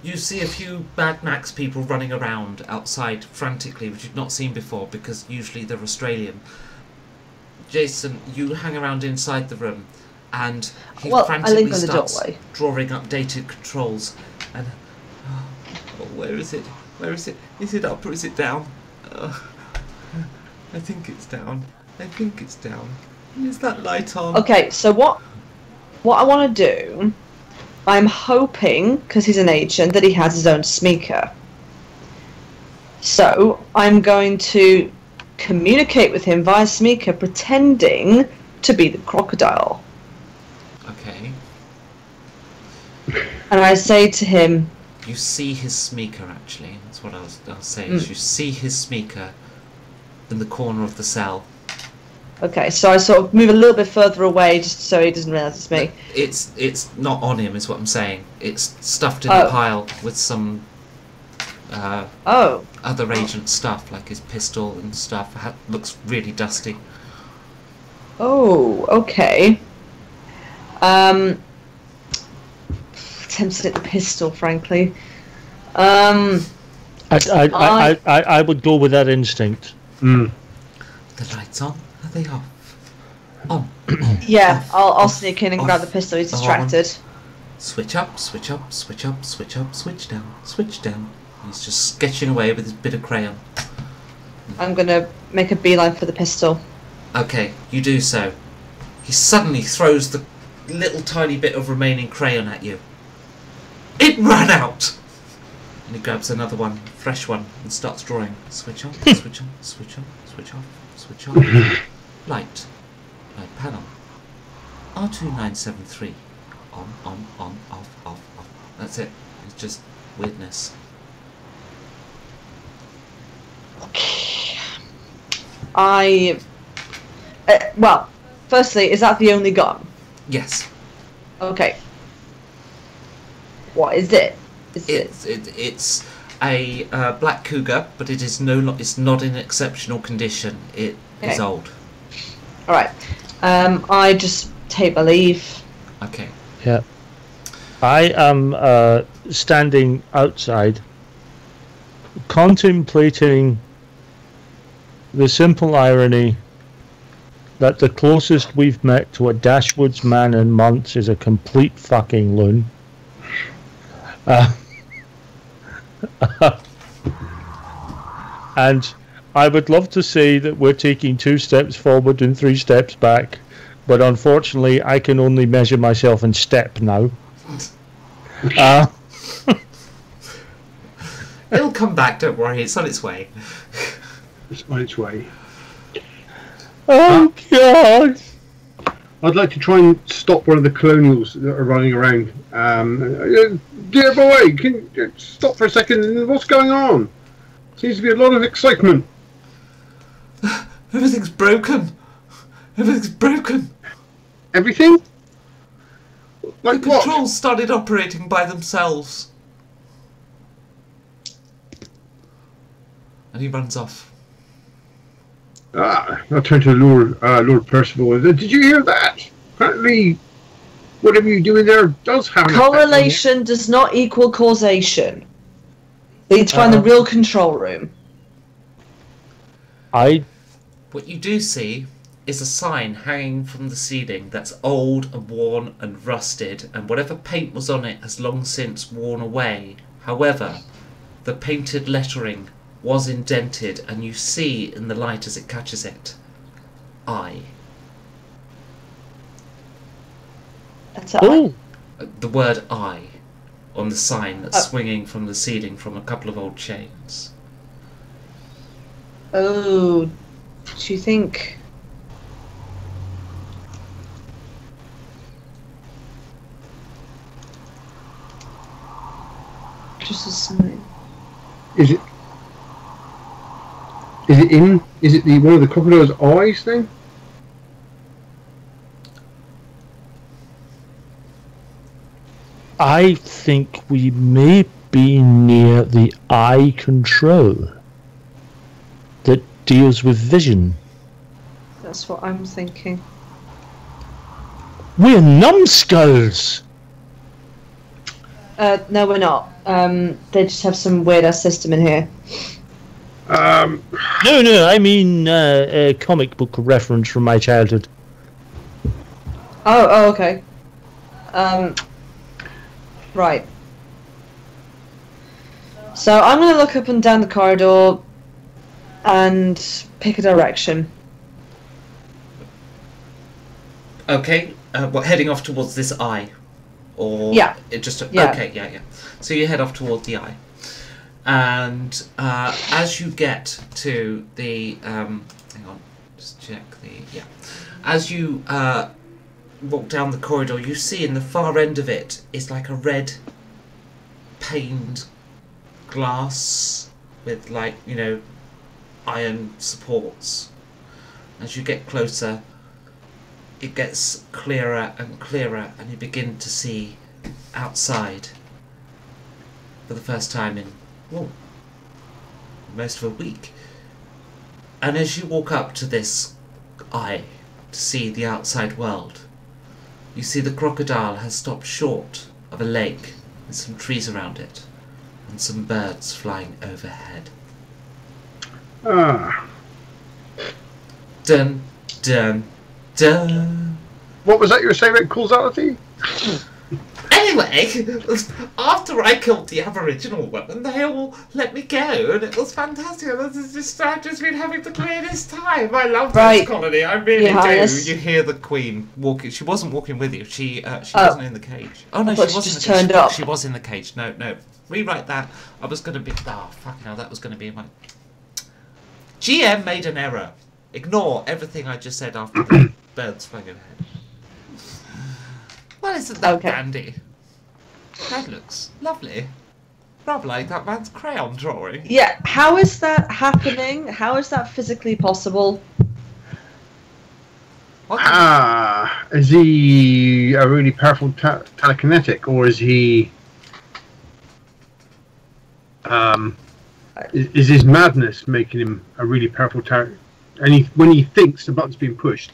you see a few Mad Max people running around outside frantically, which you've not seen before because usually they're Australian. Jason, you hang around inside the room, and he Well, I frantically leave in the starts doorway. drawing updated controls. And where is it? Where is it? Is it up or is it down? I think it's down. I think it's down. Is that light on? Okay, so what I want to do, I'm hoping, because he's an agent, that he has his own sneaker. So I'm going to communicate with him via sneaker, pretending to be the crocodile. Okay. And I say to him, You see his sneaker, actually. That's what I'll say. Is you see his sneaker in the corner of the cell. okay, so I sort of move a little bit further away just so he doesn't realise it's me. It's not on him, is what I'm saying. It's stuffed in a pile with some other agent stuff, like his pistol and stuff. Looks really dusty. Oh, okay. Tempted at the pistol, frankly. I would go with that instinct. Mm. The lights on? Are they off? On. Yeah, Off, I'll off, sneak in and off, grab the pistol. He's distracted. Switch up, switch up, switch up, switch up, switch down, switch down. He's just sketching away with his bit of crayon. I'm gonna make a beeline for the pistol. Okay, you do so. He suddenly throws the little tiny bit of remaining crayon at you. It ran out! And he grabs another one, fresh one, and starts drawing. Switch on, switch on, switch on, switch off, switch on. Light. Light panel. R2973. On, off, off, off. That's it. It's just weirdness. Well, firstly, is that the only gun? Yes. Okay. What is it? It's a black cougar, but it is it's not in exceptional condition. It is old. All right. I just take my leave. Okay. Yeah. I am standing outside, contemplating the simple irony that the closest we've met to a Dashwood's man in months is a complete fucking loon. And I would love to say that we're taking 2 steps forward and 3 steps back, but unfortunately I can only measure myself in step now. It'll come back, don't worry, it's on its way. It's on its way. Oh God! I'd like to try and stop one of the colonials that are running around. Dear boy, can you stop for a second? What's going on? Seems to be a lot of excitement. Everything's broken. Everything's broken. Everything? Like The what? controls started operating by themselves. And he runs off. I'll turn to Lord Percival. Did you hear that? Apparently, whatever you do in there does have an effect on you. Correlation does not equal causation. We need to find the real control room. What you do see is a sign hanging from the ceiling that's old and worn and rusted, and whatever paint was on it has long since worn away. However, the painted lettering was indented, and you see in the light as it catches it, I. That's all. The word I on the sign that's swinging from the ceiling from a couple of old chains. Oh, do you think? Just a sign. Is it? Is it in? Is it one of the crocodile's eyes then? I think we may be near the eye control that deals with vision. That's what I'm thinking. We're numbskulls! No, we're not. They just have some weird ass system in here. No, I mean a comic book reference from my childhood. Oh, okay. Right. So I'm going to look up and down the corridor and pick a direction. Okay. What, heading off towards this eye? Or Yeah. it just Yeah. Okay, yeah. So you head off towards the eye. And as you get to the hang on, just check the as you walk down the corridor, you see in the far end of it is like a red paned glass with, like, you know, iron supports. As you get closer, it gets clearer and clearer, and you begin to see outside for the first time in most of a week. And as you walk up to this eye to see the outside world, you see the crocodile has stopped short of a lake with some trees around it and some birds flying overhead. Ah. Dun, dun, dun. What was that you were saying about causality? Anyway, after I killed the Aboriginal woman, they all let me go, and it was fantastic. I've just been having the clearest time. I love Right. this colony. I really Your do. Highness. You hear the Queen walking. She wasn't walking with you. She wasn't in the cage. Oh no, I she thought she wasn't. just in the cage. turned up. She was in the cage. No. Rewrite that. I was going to be. Oh fucking hell! That was going to be my. GM made an error. Ignore everything I just said after the birds flying overhead. Well, isn't that Okay. dandy? That looks lovely. Rather like that man's crayon drawing. Yeah, how is that happening? How is that physically possible? What? Is he a really powerful telekinetic, or is he? Is his madness making him a really powerful And when he thinks the button's being pushed,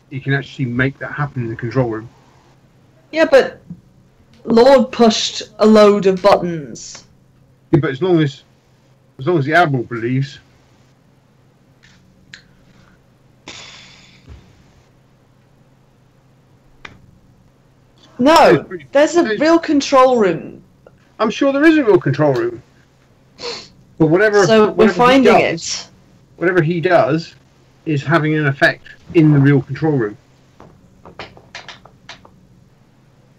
he can actually make that happen in the control room. Yeah, but Lord pushed a load of buttons. Yeah, but as long as the Admiral believes. No, there's a real control room. I'm sure there is a real control room. But whatever. So we're whatever finding he does, it. Whatever he does is having an effect in the real control room.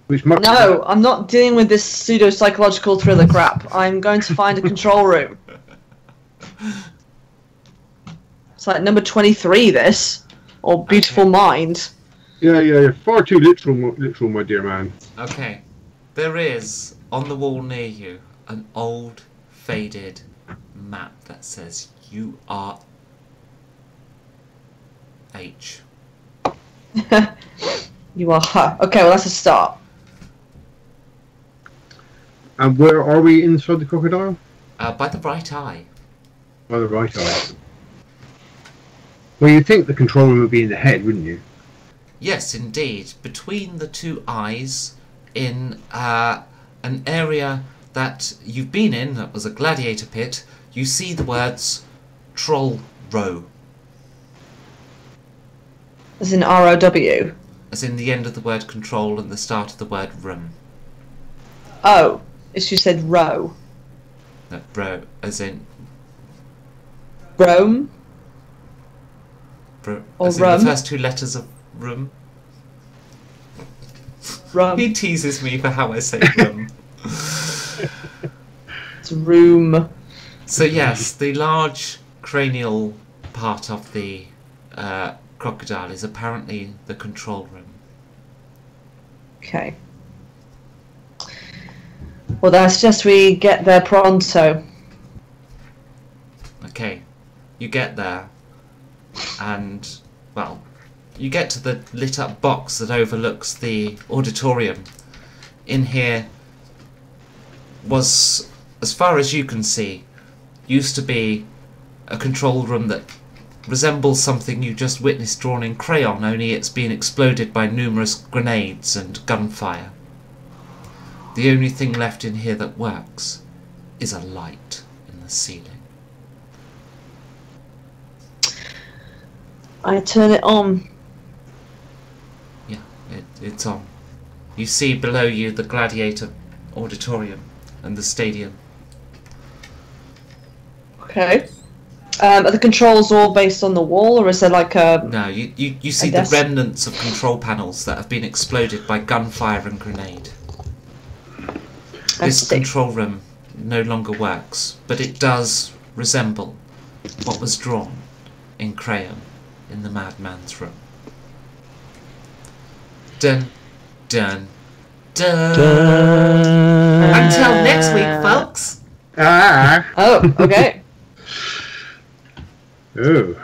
Which must No, I'm not dealing with this pseudo-psychological thriller crap. I'm going to find a control room. It's like number 23, this. Or Beautiful Mind. Yeah. Far too literal, my dear man. Okay. There is, on the wall near you, an old, faded map that says you are H. You are her. Okay, well, that's a start. And where are we inside the crocodile? By the right eye. By the right eye. Well, you'd think the control room would be in the head, wouldn't you? Yes, indeed. Between the two eyes, in an area that you've been in, that was a gladiator pit, you see the words Troll Row. As in ROW. As in the end of the word control and the start of the word room. Oh, as you said row. No, row, as in... Rome? Or as in rum? the first two letters of room. Rum. He teases me for how I say room. It's room. So yes, the large cranial part of the crocodile is apparently the control room. Okay. Well, that's just we get there pronto. Okay, you get there, and, well, you get to the lit up box that overlooks the auditorium. In here was, as far as you can see, used to be a control room that resembles something you just witnessed drawn in crayon, only it's been exploded by numerous grenades and gunfire. The only thing left in here that works is a light in the ceiling. I turn it on. Yeah, it It's on. You see below you the Gladiator Auditorium and the stadium. Okay. Are the controls all based on the wall, or is there like a... No, you see the desk? remnants of control panels that have been exploded by gunfire and grenade. I This see. control room no longer works, but it does resemble what was drawn in crayon in the madman's room. Dun, dun, dun. Until next week, folks. Ah! Oh, okay. Oh.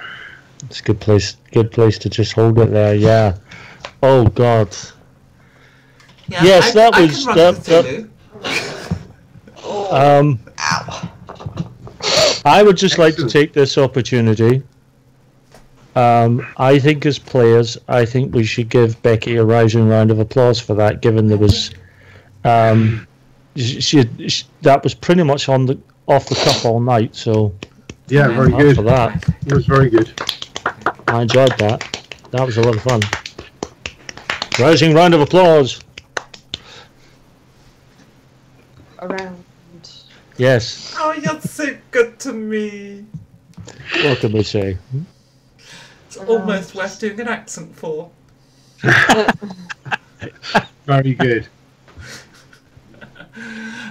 It's a good place to just hold it there. Yeah. Oh God. Yeah, Yes, that I was- can run that- Cthulhu. I would just like to Excellent. take this opportunity. I think as players, I think we should give Becky a rousing round of applause for that, given there was, she that was pretty much off the cuff all night. So Yeah, very up good. for that. It was very good. I enjoyed that. That was a lot of fun. Rousing round of applause. Around. Yes. Oh, you're so good to me. What can we say? It's almost worth doing an accent for. Very good.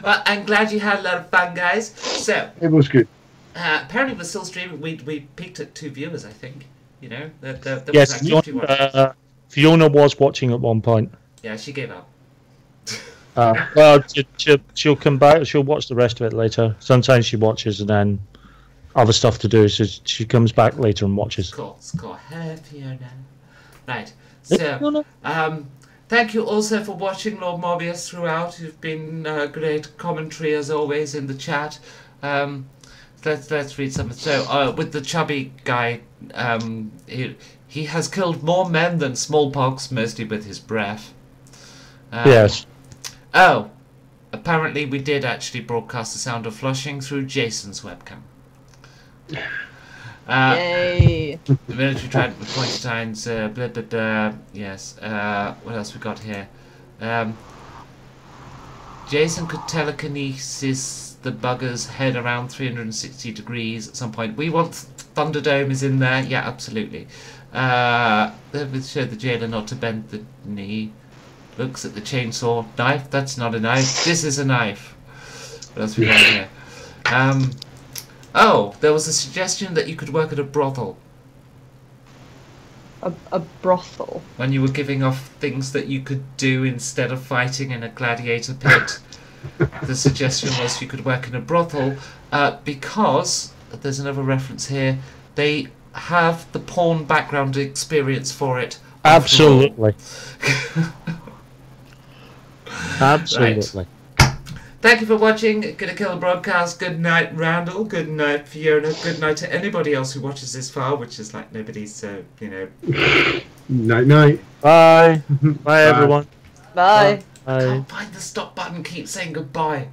Well, I'm glad you had a lot of fun, guys. So, It was good. apparently we're still streaming. We peaked at 2 viewers, I think. You know, there was Yes, activity watching. Fiona was watching at one point. Yeah, she gave up. Well, she'll come back. She'll watch the rest of it later. Sometimes she watches and then other stuff to do, so she comes back later and watches. Cool. Hello, Fiona. Right. So, thank you also for watching Lord Morbius throughout. You've been great commentary as always in the chat. Let's read something. So, with the chubby guy, he has killed more men than smallpox, mostly with his breath. Yes. Oh, apparently we did actually broadcast the sound of flushing through Jason's webcam. Yay. The military tried with pointy times, blah blah blah. Yes. What else we got here? Jason could telekinesis the bugger's head around 360 degrees at some point. We want Thunderdome is in there. Yeah, absolutely. They showed the jailer not to bend the knee. Looks at the chainsaw. Knife? That's not a knife. This is a knife. What else we got here? Oh, there was a suggestion that you could work at a brothel. A brothel. When you were giving off things that you could do instead of fighting in a gladiator pit. The suggestion was you could work in a brothel because, there's another reference here, they have the porn background experience for it. after all. Absolutely. Absolutely. Thank you for watching Gonna Kill the Broadcast. Good night, Randall. Good night, Fiona. Good night to anybody else who watches this file, which is like nobody, so, you know. Night night. Bye. Bye, everyone. Bye. Bye. Can't find the stop button, keep saying goodbye.